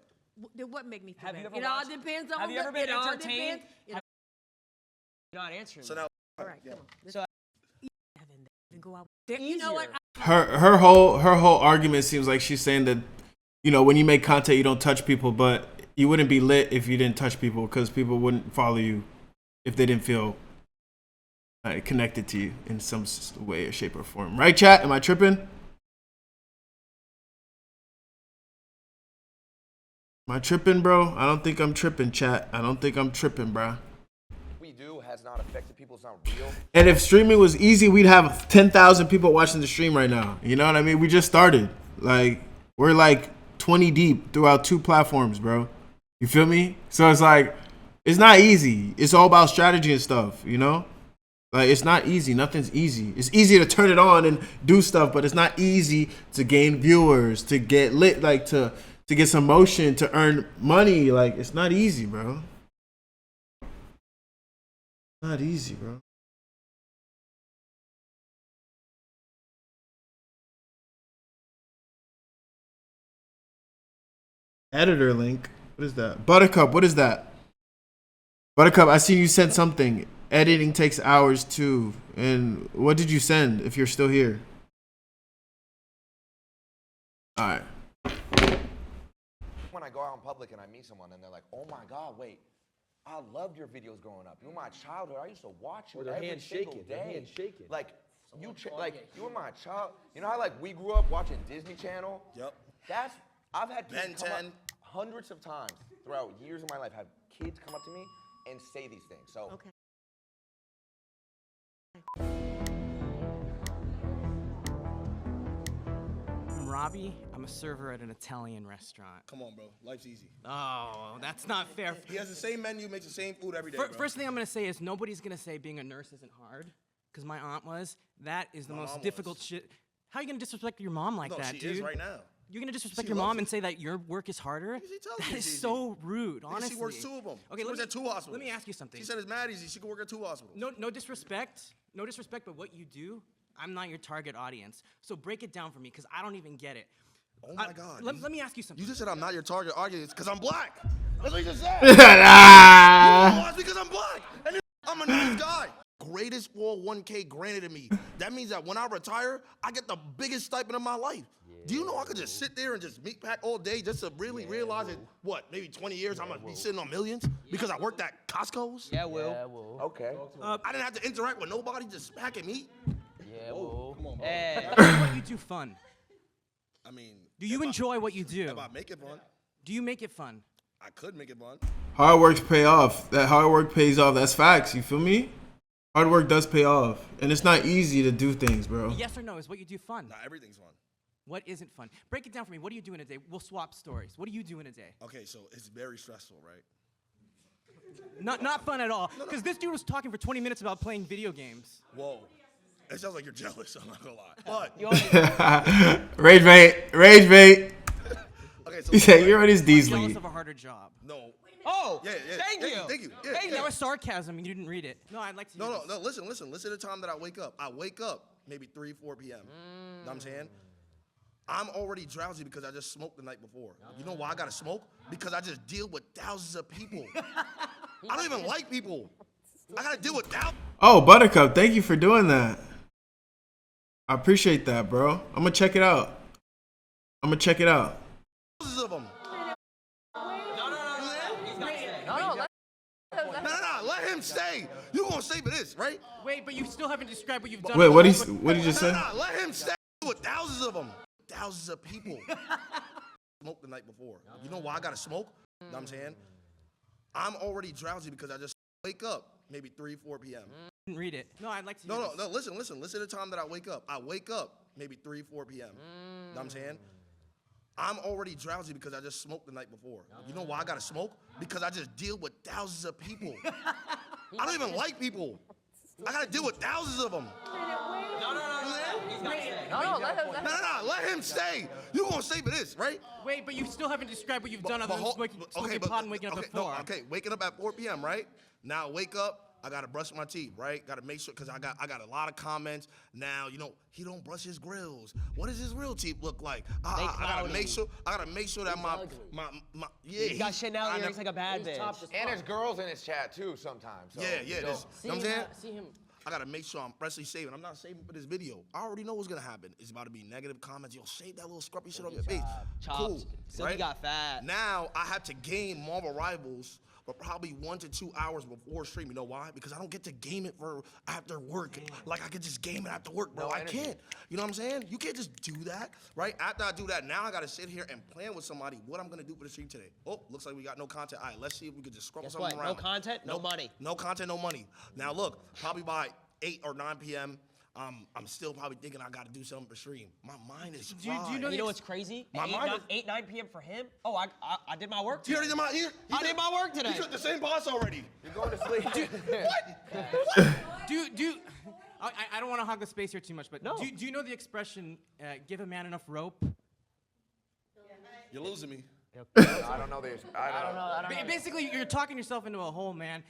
[SPEAKER 18] what make me feel
[SPEAKER 4] Have you
[SPEAKER 18] better?
[SPEAKER 4] ever
[SPEAKER 18] It all
[SPEAKER 4] watched-
[SPEAKER 18] depends on
[SPEAKER 4] Have you ever been
[SPEAKER 18] it all
[SPEAKER 4] entertained?
[SPEAKER 18] depends.
[SPEAKER 4] You're not answering.
[SPEAKER 14] So
[SPEAKER 4] me.
[SPEAKER 14] now,
[SPEAKER 18] All right, come on.
[SPEAKER 4] So
[SPEAKER 18] Go out. You know what?
[SPEAKER 1] Her whole argument seems like she's saying that, when you make content, you don't touch people, but you wouldn't be lit if you didn't touch people, because people wouldn't follow you if they didn't feel connected to you in some way or shape or form. Right, chat? Am I tripping? Am I tripping, bro? I don't think I'm tripping, chat. I don't think I'm tripping, bro.
[SPEAKER 15] We do has not affected people. It's not real.
[SPEAKER 1] And if streaming was easy, we'd have 10,000 people watching the stream right now. You know what I mean? We just started. Like, we're like 20 deep throughout 2 platforms, bro. You feel me? So it's like, it's not easy. It's all about strategy and stuff, Like, it's not easy. Nothing's easy. It's easy to turn it on and do stuff, but it's not easy to gain viewers, to get lit, like to get some motion, to earn money. Like, it's not easy, bro. Not easy, bro. Editor link. What is that? Buttercup, what is that? Buttercup, I see you sent something. Editing takes hours too. And what did you send if you're still here? Alright.
[SPEAKER 15] When I go out in public and I meet someone and they're like, "Oh my God, wait, I loved your videos growing up. You were my childhood. I used to watch you
[SPEAKER 9] Or their
[SPEAKER 15] every
[SPEAKER 9] hands
[SPEAKER 15] single
[SPEAKER 9] shaking,
[SPEAKER 15] day.
[SPEAKER 9] their hands shaking.
[SPEAKER 15] Like you were my child. You know how we grew up watching Disney Channel?
[SPEAKER 14] Yep.
[SPEAKER 15] I've had kids
[SPEAKER 14] Ben
[SPEAKER 15] come up
[SPEAKER 14] 10.
[SPEAKER 15] hundreds of times throughout years of my life. Have kids come up to me and say these things. So.
[SPEAKER 18] Okay.
[SPEAKER 2] I'm
[SPEAKER 19] Robbie. I'm a server at an Italian restaurant.
[SPEAKER 14] Come on, bro. Life's easy.
[SPEAKER 19] Oh, that's not fair.
[SPEAKER 14] He has the same menu, makes the same food every day, bro.
[SPEAKER 19] First thing I'm gonna say is nobody's gonna say being a nurse isn't hard, because my aunt was. That is the most difficult shit. How are you gonna disrespect your mom like that,
[SPEAKER 14] she
[SPEAKER 19] dude?
[SPEAKER 14] is right now.
[SPEAKER 19] You're gonna disrespect your mom and say that your work is harder? That is so rude, honestly.
[SPEAKER 14] She works 2 of them.
[SPEAKER 19] Okay,
[SPEAKER 14] she works at 2 hospitals.
[SPEAKER 19] Let me ask you something.
[SPEAKER 14] She said it's mad easy. She can work at 2 hospitals.
[SPEAKER 19] No disrespect, but what you do, I'm not your target audience. So break it down for me, because I don't even get it.
[SPEAKER 14] Oh my God.
[SPEAKER 19] Let me ask you something.
[SPEAKER 14] You just said I'm not your target audience because I'm black. That's what you just said.
[SPEAKER 1] Nah.
[SPEAKER 14] Because I'm black. And I'm a nice guy. Greatest 401k granted to me. That means that when I retire, I get the biggest stipend of my life. Do you know I could just sit there and just meat pack all day just to really realize that, what, maybe 20 years I'm going to be sitting on millions because I worked at Costco's?
[SPEAKER 4] Yeah, Will.
[SPEAKER 15] Okay.
[SPEAKER 14] I didn't have to interact with nobody, just packing meat?
[SPEAKER 4] Yeah, Will.
[SPEAKER 14] Come on, bro.
[SPEAKER 19] Hey. What you do fun?
[SPEAKER 14] I mean...
[SPEAKER 19] Do you enjoy what you do?
[SPEAKER 14] If I make it fun.
[SPEAKER 19] Do you make it fun?
[SPEAKER 14] I could make it fun.
[SPEAKER 1] Hard work pay off. That hard work pays off. That's facts. You feel me? Hard work does pay off. And it's not easy to do things, bro.
[SPEAKER 19] Yes or no, is what you do fun?
[SPEAKER 14] Nah, everything's fun.
[SPEAKER 19] What isn't fun? Break it down for me. What do you do in a day? We'll swap stories. What do you do in a day?
[SPEAKER 14] Okay, so it's very stressful, right?
[SPEAKER 19] Not fun at all. Because this dude was talking for 20 minutes about playing video games.
[SPEAKER 14] Whoa. It sounds like you're jealous, I'm not gonna lie. But
[SPEAKER 1] Rage bait.
[SPEAKER 14] Okay, so
[SPEAKER 1] he said you're on his
[SPEAKER 19] I'm
[SPEAKER 1] D's
[SPEAKER 19] jealous
[SPEAKER 1] league.
[SPEAKER 19] of a harder job.
[SPEAKER 14] No.
[SPEAKER 19] Oh,
[SPEAKER 14] yeah.
[SPEAKER 19] Thank you.
[SPEAKER 14] Thank you. Yeah,
[SPEAKER 19] Hey, that was sarcasm. You didn't read it. No, I'd like to.
[SPEAKER 14] No. Listen to the time that I wake up. I wake up maybe 3, 4 p.m. Know what I'm saying? I'm already drowsy because I just smoked the night before. You know why I gotta smoke? Because I just deal with thousands of people. I don't even like people. I gotta deal with thousands.
[SPEAKER 1] Oh, Buttercup, thank you for doing that. I appreciate that, bro. I'm gonna check it out.
[SPEAKER 14] Thousands of them. No, let him stay. You gonna stay for this, right?
[SPEAKER 19] Wait, but you still haven't described what you've done.
[SPEAKER 1] Wait, what did you just say?
[SPEAKER 14] No, let him stay with thousands of them. Thousands of people. Smoked the night before. You know why I gotta smoke? Know what I'm saying? I'm already drowsy because I just wake up maybe 3, 4 p.m.
[SPEAKER 19] Didn't read it. No, I'd like to.
[SPEAKER 14] No. Listen to the time that I wake up. I wake up maybe 3, 4 p.m. Know what I'm saying? I'm already drowsy because I just smoked the night before. You know why I gotta smoke? Because I just deal with thousands of people. I don't even like people. I gotta deal with thousands of them. No, let him stay. You gonna stay for this, right?
[SPEAKER 19] Wait, but you still haven't described what you've done other than smoking pot and waking up at 4.
[SPEAKER 14] Okay, waking up at 4 p.m., right? Now I wake up, I gotta brush my teeth, right? Gotta make sure, cause I got a lot of comments. Now, you know, he don't brush his grills. What does his real teeth look like? I gotta make sure that my
[SPEAKER 4] He got Chanel earrings like a bad bitch.
[SPEAKER 15] And there's girls in his chat too sometimes. So,
[SPEAKER 14] yeah. You know what I'm saying?
[SPEAKER 4] See him.
[SPEAKER 14] I gotta make sure I'm freshly saving. I'm not saving for this video. I already know what's gonna happen. It's about to be negative comments. Yo, shave that little scruffy shit on your face. Cool,
[SPEAKER 4] Silky
[SPEAKER 14] right?
[SPEAKER 4] got fat.
[SPEAKER 14] Now I have to game Marvel Rivals for probably 1 to 2 hours before stream. You know why? Because I don't get to game it for after work. Like I could just game it after work, bro. I can't. You know what I'm saying? You can't just do that, right? After I do that, now I gotta sit here and plan with somebody what I'm gonna do for the stream today. Oh, looks like we got no content. All right, let's see if we could just scrub something around.
[SPEAKER 4] No content, no money.
[SPEAKER 14] No content, no money. Now look, probably by 8 or 9 p.m., I'm still probably thinking I gotta do something for stream. My mind is fried.
[SPEAKER 4] You know what's crazy?
[SPEAKER 14] My
[SPEAKER 4] 8, 9 p.m. for him? Oh, I did my work today.
[SPEAKER 14] You already did my
[SPEAKER 4] I did my work today.
[SPEAKER 14] You took the same boss already.
[SPEAKER 15] You're going to sleep.
[SPEAKER 19] I don't want to hog the space here too much, but do you know the expression, give a man enough rope?
[SPEAKER 14] You're losing me.
[SPEAKER 15] I don't know this. I don't know.
[SPEAKER 19] Basically, you're talking yourself into a hole, man.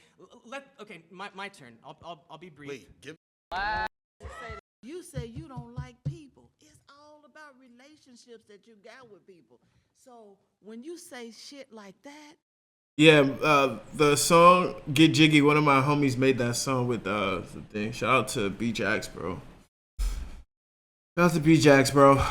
[SPEAKER 19] Okay, my turn. I'll be brief.
[SPEAKER 14] Wait, give.
[SPEAKER 8] You say you don't like people. It's all about relationships that you got with people. So when you say shit like that.
[SPEAKER 1] Yeah, the song "Get Jiggy." One of my homies made that song with the thing. Shout out to B-Jax, bro. Shout out to B-Jax, bro.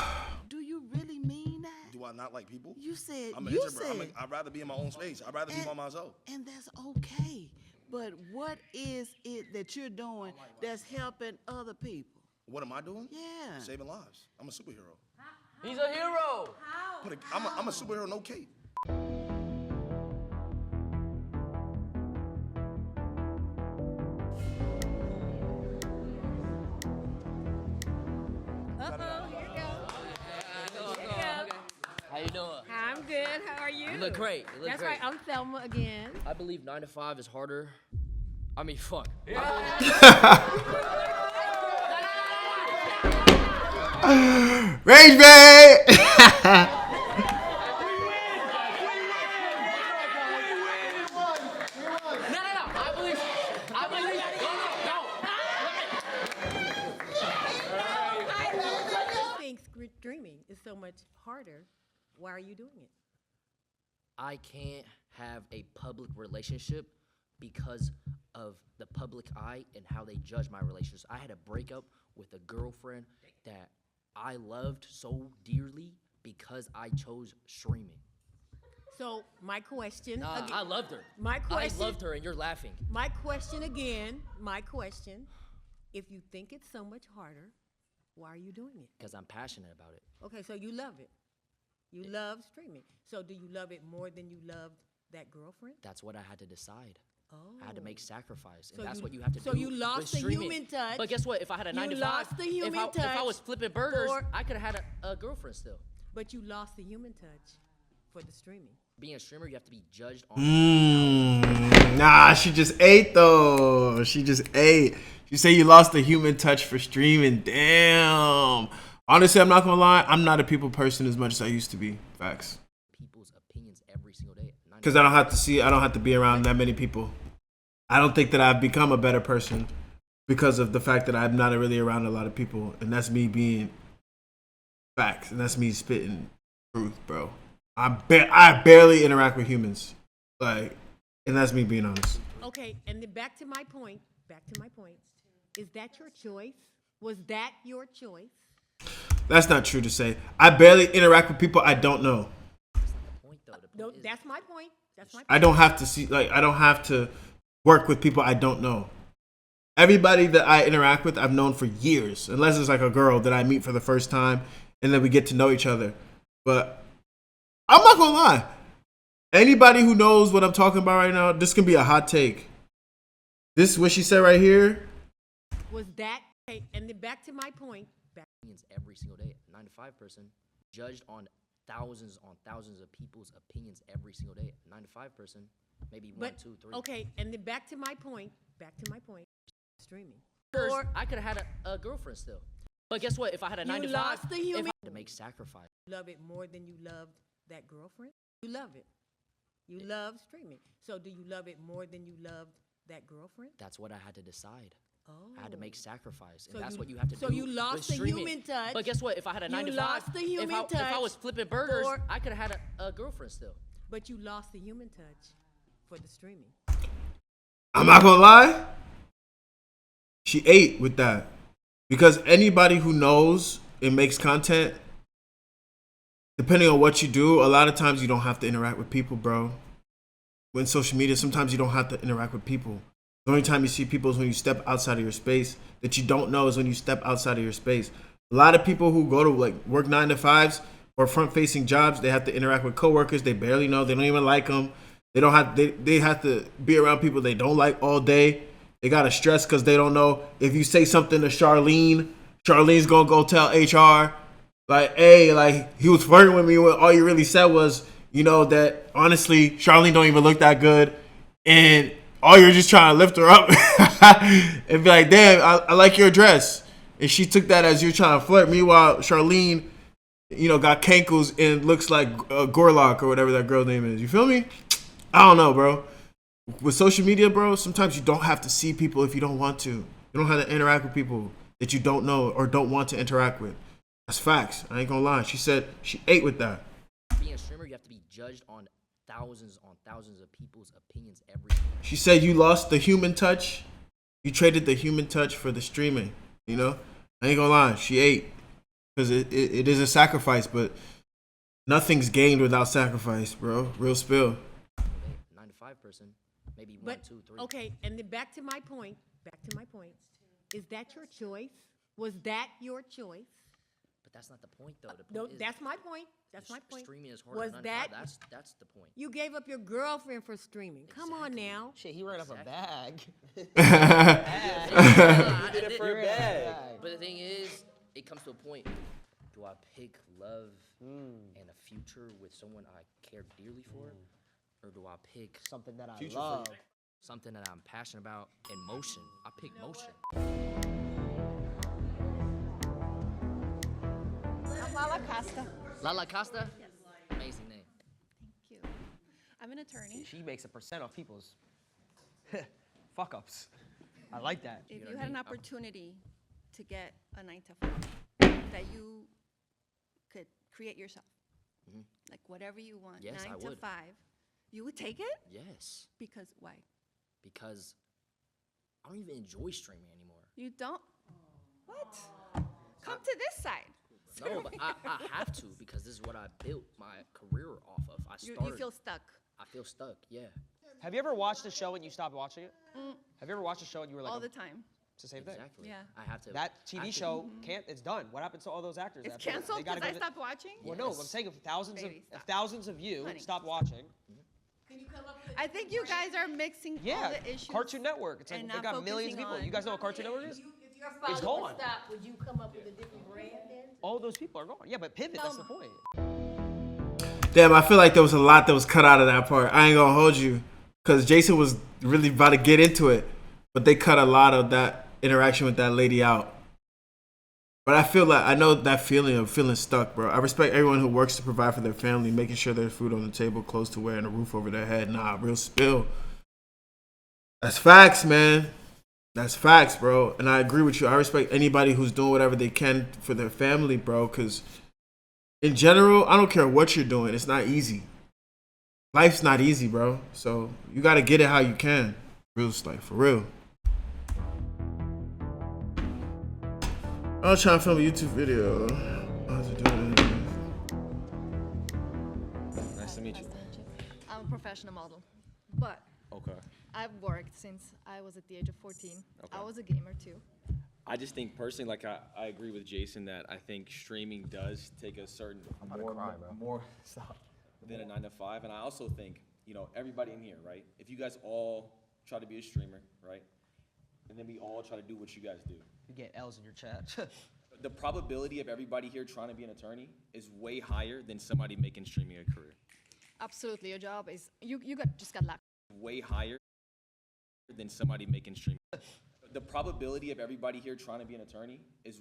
[SPEAKER 8] Do you really mean that?
[SPEAKER 14] Do I not like people?
[SPEAKER 8] You said.
[SPEAKER 14] I'm an introvert. I'd rather be in my own space. I'd rather be by myself.
[SPEAKER 8] And that's okay. But what is it that you're doing that's helping other people?
[SPEAKER 14] What am I doing?
[SPEAKER 8] Yeah.
[SPEAKER 14] Saving lives. I'm a superhero.
[SPEAKER 4] He's a hero.
[SPEAKER 14] I'm a superhero, no cape.
[SPEAKER 18] good. How are you?
[SPEAKER 4] You look great. You look
[SPEAKER 18] That's
[SPEAKER 4] great.
[SPEAKER 18] right. I'm Thelma again.
[SPEAKER 4] I believe 9 to 5 is harder. I mean, fuck.
[SPEAKER 1] RAGEBAIT!
[SPEAKER 18] Dreaming is so much harder. Why are you doing it?
[SPEAKER 20] I can't have a public relationship because of the public eye and how they judge my relationships. I had a breakup with a girlfriend that I loved so dearly because I chose streaming.
[SPEAKER 18] So my question.
[SPEAKER 20] Nah,
[SPEAKER 18] again,
[SPEAKER 20] I loved her.
[SPEAKER 18] My question.
[SPEAKER 20] I loved her, and you're laughing.
[SPEAKER 18] My question again. My question. If you think it's so much harder, why are you doing it?
[SPEAKER 20] Because I'm passionate about it.
[SPEAKER 18] Okay, so you love it. You love streaming. So do you love it more than you loved that girlfriend?
[SPEAKER 20] That's what I had to decide.
[SPEAKER 18] Oh.
[SPEAKER 20] I had to make sacrifice, and
[SPEAKER 18] So
[SPEAKER 20] that's
[SPEAKER 18] you-
[SPEAKER 20] what you have to do.
[SPEAKER 18] so you lost
[SPEAKER 20] with
[SPEAKER 18] the
[SPEAKER 20] streaming.
[SPEAKER 18] human touch.
[SPEAKER 20] But guess what? If I had a 9 to 5,
[SPEAKER 18] lost the human
[SPEAKER 20] if I was
[SPEAKER 18] touch
[SPEAKER 20] flipping burgers,
[SPEAKER 18] for-
[SPEAKER 20] I could have had a girlfriend still.
[SPEAKER 18] But you lost the human touch for the streaming.
[SPEAKER 20] Being a streamer, you have to be judged on.
[SPEAKER 1] Nah, she just ate though. She just ate. You say you lost the human touch for streaming. Damn. Honestly, I'm not gonna lie. I'm not a people person as much as I used to be. Facts.
[SPEAKER 20] People's opinions every single day.
[SPEAKER 1] Because I don't have to be around that many people. I don't think that I've become a better person because of the fact that I'm not really around a lot of people, and that's me being facts, and that's me spitting truth, bro. I barely interact with humans, like, and that's me being honest.
[SPEAKER 18] Okay, and then back to my point. Is that your choice? Was that your choice?
[SPEAKER 1] That's not true to say. I barely interact with people I don't know.
[SPEAKER 18] No, that's my point. That's my point.
[SPEAKER 1] I don't have to I don't have to work with people I don't know. Everybody that I interact with, I've known for years, unless it's like a girl that I meet for the first time and then we get to know each other. But I'm not gonna lie. Anybody who knows what I'm talking about right now, this can be a hot take. This, what she said right here.
[SPEAKER 18] Was that okay? And then back to my point.
[SPEAKER 20] Opinions every single day. 9 to 5 person judged on thousands of people's opinions every single day. 9 to 5 person, maybe one, two, three.
[SPEAKER 18] Okay, and then back to my point. Streaming.
[SPEAKER 20] I could have had a girlfriend still. But guess what? If I had a 9 to 5,
[SPEAKER 18] lost the human.
[SPEAKER 20] if I had to make sacrifice.
[SPEAKER 18] Love it more than you loved that girlfriend? You love it. You love streaming. So do you love it more than you loved that girlfriend?
[SPEAKER 20] That's what I had to decide.
[SPEAKER 18] Oh.
[SPEAKER 20] I had to make sacrifice, and
[SPEAKER 18] So
[SPEAKER 20] that's
[SPEAKER 18] you-
[SPEAKER 20] what you have to
[SPEAKER 18] so
[SPEAKER 20] do.
[SPEAKER 18] you lost
[SPEAKER 20] with
[SPEAKER 18] the
[SPEAKER 20] streaming.
[SPEAKER 18] human touch.
[SPEAKER 20] But guess what? If I had a 9
[SPEAKER 18] You
[SPEAKER 20] to 5,
[SPEAKER 18] lost the human
[SPEAKER 20] if I
[SPEAKER 18] touch
[SPEAKER 20] was flipping burgers,
[SPEAKER 18] for-
[SPEAKER 20] I could have had a girlfriend still.
[SPEAKER 18] But you lost the human touch for the streaming.
[SPEAKER 1] I'm not gonna lie. She ate with that. Because anybody who knows and makes content, depending on what you do, a lot of times you don't have to interact with people, bro. When social media, sometimes you don't have to interact with people. The only time you see people is when you step outside of your space. That you don't know is when you step outside of your space. A lot of people who go to like work 9 to 5s or front-facing jobs, they have to interact with coworkers they barely know. They don't even like them. They have to be around people they don't like all day. They gotta stress because they don't know if you say something to Charlene's gonna go tell HR, like, hey, like he was flirting with me when all you really said was, you know, that honestly Charlene don't even look that good, and all you're just trying to lift her up and be like, damn, I like your dress, and she took that as you're trying to flirt. Meanwhile, Charlene, you know, got cankles and looks like Gorlock or whatever that girl's name is. You feel me? I don't know, bro. With social media, bro, sometimes you don't have to see people if you don't want to. You don't have to interact with people that you don't know or don't want to interact with. That's facts. I ain't gonna lie. She said she ate with that.
[SPEAKER 20] Being a streamer, you have to be judged on thousands of people's opinions every single day.
[SPEAKER 1] She said you lost the human touch. You traded the human touch for the streaming. You know? I ain't gonna lie. She ate. Because it is a sacrifice, but nothing's gained without sacrifice, bro. Real spill.
[SPEAKER 20] 9 to 5 person, maybe
[SPEAKER 18] But,
[SPEAKER 20] 1, 2, 3.
[SPEAKER 18] okay, and then back to my point. Is that your choice? Was that your choice?
[SPEAKER 20] But that's not the point, though. The point
[SPEAKER 18] No,
[SPEAKER 20] is
[SPEAKER 18] that's my point. That's my point.
[SPEAKER 20] streaming is harder
[SPEAKER 18] Was
[SPEAKER 20] than 9 to 5.
[SPEAKER 18] that
[SPEAKER 20] That's the point.
[SPEAKER 18] You gave up your girlfriend for streaming? Come on now.
[SPEAKER 19] Shit, he ran up a bag.
[SPEAKER 20] You did it for a bag. But the thing is, it comes to a point. Do I pick love and a future with someone I care dearly for? Or do I pick
[SPEAKER 4] something that I
[SPEAKER 20] future
[SPEAKER 4] love?
[SPEAKER 20] Something that I'm passionate about and motion. I pick motion.
[SPEAKER 21] I'm Lala Costa.
[SPEAKER 20] Lala Costa? Yes. Amazing name.
[SPEAKER 21] Thank you. I'm an attorney.
[SPEAKER 4] She makes a percent off people's fuck ups. I like that.
[SPEAKER 21] If
[SPEAKER 20] know
[SPEAKER 21] you
[SPEAKER 20] what I
[SPEAKER 21] had an
[SPEAKER 20] mean?
[SPEAKER 21] opportunity to get a 9 to 5 that you could create yourself, like whatever you want,
[SPEAKER 20] Yes,
[SPEAKER 21] 9
[SPEAKER 20] I
[SPEAKER 21] to
[SPEAKER 20] would.
[SPEAKER 21] 5, you would take it?
[SPEAKER 20] Yes.
[SPEAKER 21] Because why?
[SPEAKER 20] Because I don't even enjoy streaming anymore.
[SPEAKER 21] You don't? What? Come to this side.
[SPEAKER 20] No, but I have to because this is what I built my career off of.
[SPEAKER 21] You feel stuck.
[SPEAKER 20] I feel stuck, yeah.
[SPEAKER 4] Have you ever watched a show and you stopped watching it?
[SPEAKER 21] Mm.
[SPEAKER 4] Have you ever watched a show and you were like,
[SPEAKER 21] All the time.
[SPEAKER 4] it's the same thing?
[SPEAKER 20] Exactly.
[SPEAKER 21] Yeah.
[SPEAKER 20] I have to.
[SPEAKER 4] That
[SPEAKER 20] I have
[SPEAKER 4] TV
[SPEAKER 20] to-
[SPEAKER 4] show can't. It's done. What happened to all those actors?
[SPEAKER 21] It's
[SPEAKER 4] after that?
[SPEAKER 21] canceled
[SPEAKER 4] They gotta
[SPEAKER 21] because I
[SPEAKER 4] go to-
[SPEAKER 21] stopped watching?
[SPEAKER 4] Well, no, I'm saying if
[SPEAKER 21] Baby,
[SPEAKER 4] if thousands of you
[SPEAKER 21] Honey.
[SPEAKER 4] stopped watching.
[SPEAKER 21] I think you guys are mixing all
[SPEAKER 4] Yeah,
[SPEAKER 21] the issues.
[SPEAKER 4] Cartoon Network. It's like
[SPEAKER 21] and
[SPEAKER 4] they
[SPEAKER 21] not
[SPEAKER 4] got millions of
[SPEAKER 21] focusing
[SPEAKER 4] people.
[SPEAKER 21] on-
[SPEAKER 4] You guys know what Cartoon Network is?
[SPEAKER 17] If your
[SPEAKER 4] It's
[SPEAKER 17] father
[SPEAKER 4] gone.
[SPEAKER 17] would stop, would you come up with a different brand then?
[SPEAKER 4] All those people are gone. Yeah, but pivot. That's the point.
[SPEAKER 1] Damn, I feel like there was a lot that was cut out of that part. I ain't gonna hold you, cause Jason was really about to get into it, but they cut a lot of that interaction with that lady out. But I feel like I know that feeling of feeling stuck, bro. I respect everyone who works to provide for their family, making sure there's food on the table, clothes to wear, and a roof over their head. Nah, real spill. That's facts, man. That's facts, bro. And I agree with you. I respect anybody who's doing whatever they can for their family, bro. Because in general, I don't care what you're doing. It's not easy. Life's not easy, bro. So you got to get it how you can. Real like for real. I was trying to film a YouTube video. How's it doing?
[SPEAKER 9] Nice to meet you.
[SPEAKER 22] I'm a professional model, but
[SPEAKER 9] Okay.
[SPEAKER 22] I've worked since I was at the age of 14.
[SPEAKER 9] Okay.
[SPEAKER 22] I was a gamer too.
[SPEAKER 9] I just think personally, like I agree with Jason that I think streaming does take a certain more than a 9 to 5, and I also think everybody in here, right? If you guys all try to be a streamer, right, and then we all try to do what you guys do,
[SPEAKER 4] You get L's in your chat.
[SPEAKER 9] the probability of everybody here trying to be an attorney is way higher than somebody making streaming a career.
[SPEAKER 22] Absolutely, your job is you just got lucky.
[SPEAKER 9] Way higher than somebody making streaming. The probability of everybody here trying to be an attorney is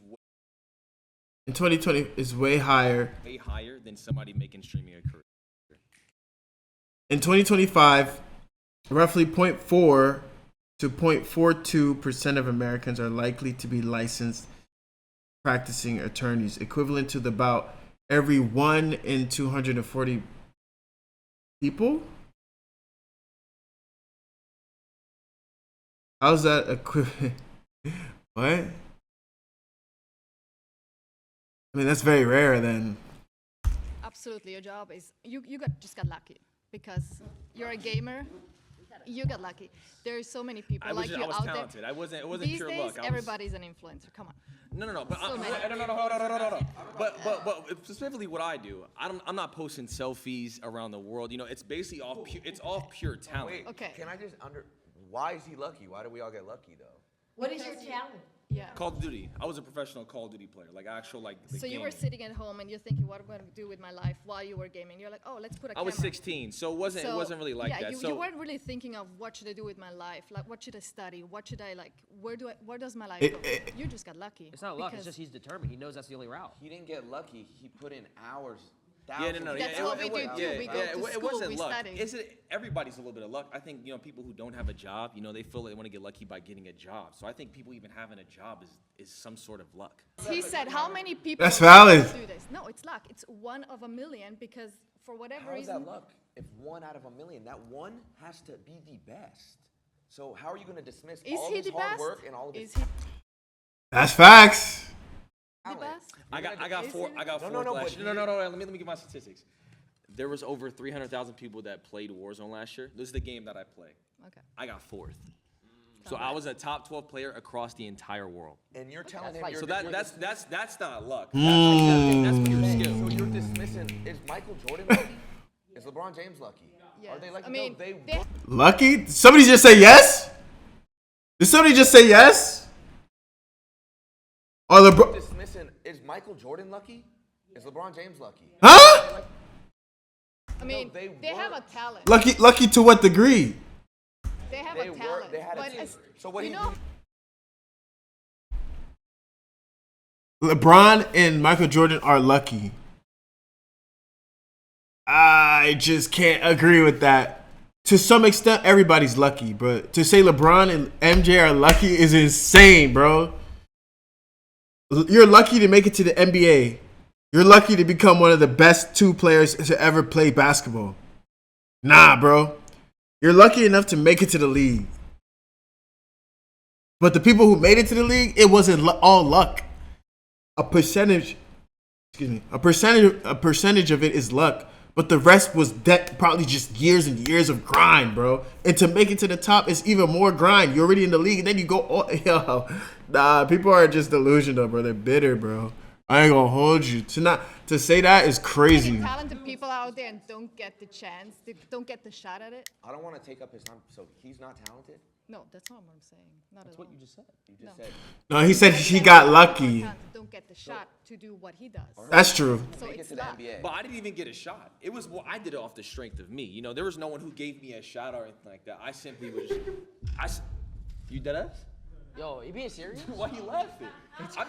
[SPEAKER 1] In 2020, is way higher.
[SPEAKER 9] way higher than somebody making streaming a career.
[SPEAKER 1] In 2025, roughly 0.4 to 0.42% of Americans are likely to be licensed practicing attorneys, equivalent to about every 1 in 240 people. How's that equivalent? What? I mean, that's very rare then.
[SPEAKER 22] Absolutely, your job is you just got lucky because you're a gamer. You got lucky. There are so many people
[SPEAKER 9] I was
[SPEAKER 22] like
[SPEAKER 9] just-
[SPEAKER 22] you
[SPEAKER 9] I was
[SPEAKER 22] out
[SPEAKER 9] talented.
[SPEAKER 22] there.
[SPEAKER 9] It wasn't
[SPEAKER 22] These
[SPEAKER 9] pure
[SPEAKER 22] days,
[SPEAKER 9] luck. I was-
[SPEAKER 22] everybody's an influencer. Come on.
[SPEAKER 9] No. But
[SPEAKER 22] So many.
[SPEAKER 9] no. But specifically, what I do, I'm not posting selfies around the world. It's basically all pure talent.
[SPEAKER 15] Wait,
[SPEAKER 22] Okay.
[SPEAKER 15] Can I just why is he lucky? Why do we all get lucky though?
[SPEAKER 17] What is your talent?
[SPEAKER 22] Yeah.
[SPEAKER 9] Call of Duty. I was a professional Call of Duty player, like actual like. The
[SPEAKER 22] So you were
[SPEAKER 9] gaming.
[SPEAKER 22] sitting at home and you're thinking, what am I going to do with my life while you were gaming? You're like, oh, let's put a
[SPEAKER 9] I was
[SPEAKER 22] camera.
[SPEAKER 9] 16, so it wasn't really like
[SPEAKER 22] yeah,
[SPEAKER 9] that.
[SPEAKER 22] You,
[SPEAKER 9] so
[SPEAKER 22] you weren't really thinking of what should I do with my life, like what should I study, what should I like, where does my life go? You just got lucky.
[SPEAKER 4] It's not luck. It's
[SPEAKER 22] because-
[SPEAKER 4] just he's determined. He knows that's the only route.
[SPEAKER 15] He didn't get lucky. He put in hours.
[SPEAKER 9] Yeah, no.
[SPEAKER 22] That's
[SPEAKER 9] yeah,
[SPEAKER 22] what we do too. We go to
[SPEAKER 9] it
[SPEAKER 22] school,
[SPEAKER 9] wasn't
[SPEAKER 22] we
[SPEAKER 9] luck.
[SPEAKER 22] study.
[SPEAKER 9] Everybody's a little bit of luck. I think people who don't have a job, they feel like they want to get lucky by getting a job. So I think people even having a job is some sort of luck.
[SPEAKER 22] He said, how many people
[SPEAKER 1] That's valid.
[SPEAKER 22] do this? No, it's luck. It's 1 of a million because for whatever
[SPEAKER 15] How is
[SPEAKER 22] reason.
[SPEAKER 15] that luck? If 1 out of a million, that one has to be the best. So how are you going to dismiss
[SPEAKER 22] Is
[SPEAKER 15] all
[SPEAKER 22] he
[SPEAKER 15] of his
[SPEAKER 22] the
[SPEAKER 15] hard
[SPEAKER 22] best?
[SPEAKER 15] work and all of his
[SPEAKER 22] Is he
[SPEAKER 1] That's facts.
[SPEAKER 22] the best?
[SPEAKER 9] I got
[SPEAKER 22] Is
[SPEAKER 9] four.
[SPEAKER 22] he?
[SPEAKER 9] I got
[SPEAKER 15] No,
[SPEAKER 9] four
[SPEAKER 15] no,
[SPEAKER 9] last
[SPEAKER 15] but
[SPEAKER 9] year. No. Let me give my statistics. There was over 300,000 people that played Warzone last year. This is the game that I play.
[SPEAKER 22] Okay.
[SPEAKER 9] I got 4th. So I was a top 12 player across the entire world.
[SPEAKER 15] And you're telling him
[SPEAKER 9] So
[SPEAKER 15] you're
[SPEAKER 9] that's not luck.
[SPEAKER 1] Mm.
[SPEAKER 9] That's pure skill.
[SPEAKER 15] So you're dismissing, is Michael Jordan lucky? Is LeBron James lucky? Are they lucky?
[SPEAKER 22] I mean,
[SPEAKER 15] no,
[SPEAKER 22] they-
[SPEAKER 1] Lucky? Did somebody just say yes? Did somebody just say yes? Or LeBron?
[SPEAKER 15] dismissing, is Michael Jordan lucky? Is LeBron James lucky?
[SPEAKER 1] Huh?
[SPEAKER 22] I mean, they have a talent.
[SPEAKER 1] Lucky to what degree?
[SPEAKER 22] They have a talent. But
[SPEAKER 15] so what
[SPEAKER 22] you know,
[SPEAKER 1] LeBron and Michael Jordan are lucky. I just can't agree with that. To some extent, everybody's lucky, but to say LeBron and MJ are lucky is insane, bro. You're lucky to make it to the NBA. You're lucky to become one of the best 2 players to ever play basketball. Nah, bro. You're lucky enough to make it to the league. But the people who made it to the league, it wasn't all luck. A percentage of it is luck. But the rest was probably just years and years of grind, bro. And to make it to the top is even more grind. You're already in the league, and then you go, nah, people are just delusional, bro. They're bitter, bro. I ain't gonna hold you. To say that is crazy.
[SPEAKER 22] many talented people out there and don't get the chance, they don't get the shot at it.
[SPEAKER 15] I don't want to take up his time. So he's not talented?
[SPEAKER 22] No, that's not what I'm saying.
[SPEAKER 15] That's what you just said. You just said.
[SPEAKER 1] No, he said he got lucky.
[SPEAKER 22] Don't get the shot to do what he does.
[SPEAKER 1] That's true.
[SPEAKER 22] So it's luck.
[SPEAKER 9] But I didn't even get a shot. It was I did it off the strength of me. You know, there was no one who gave me a shot or anything like that. I simply was. You dead ass?
[SPEAKER 4] Yo, you being serious?
[SPEAKER 9] Why you laughing?
[SPEAKER 4] Why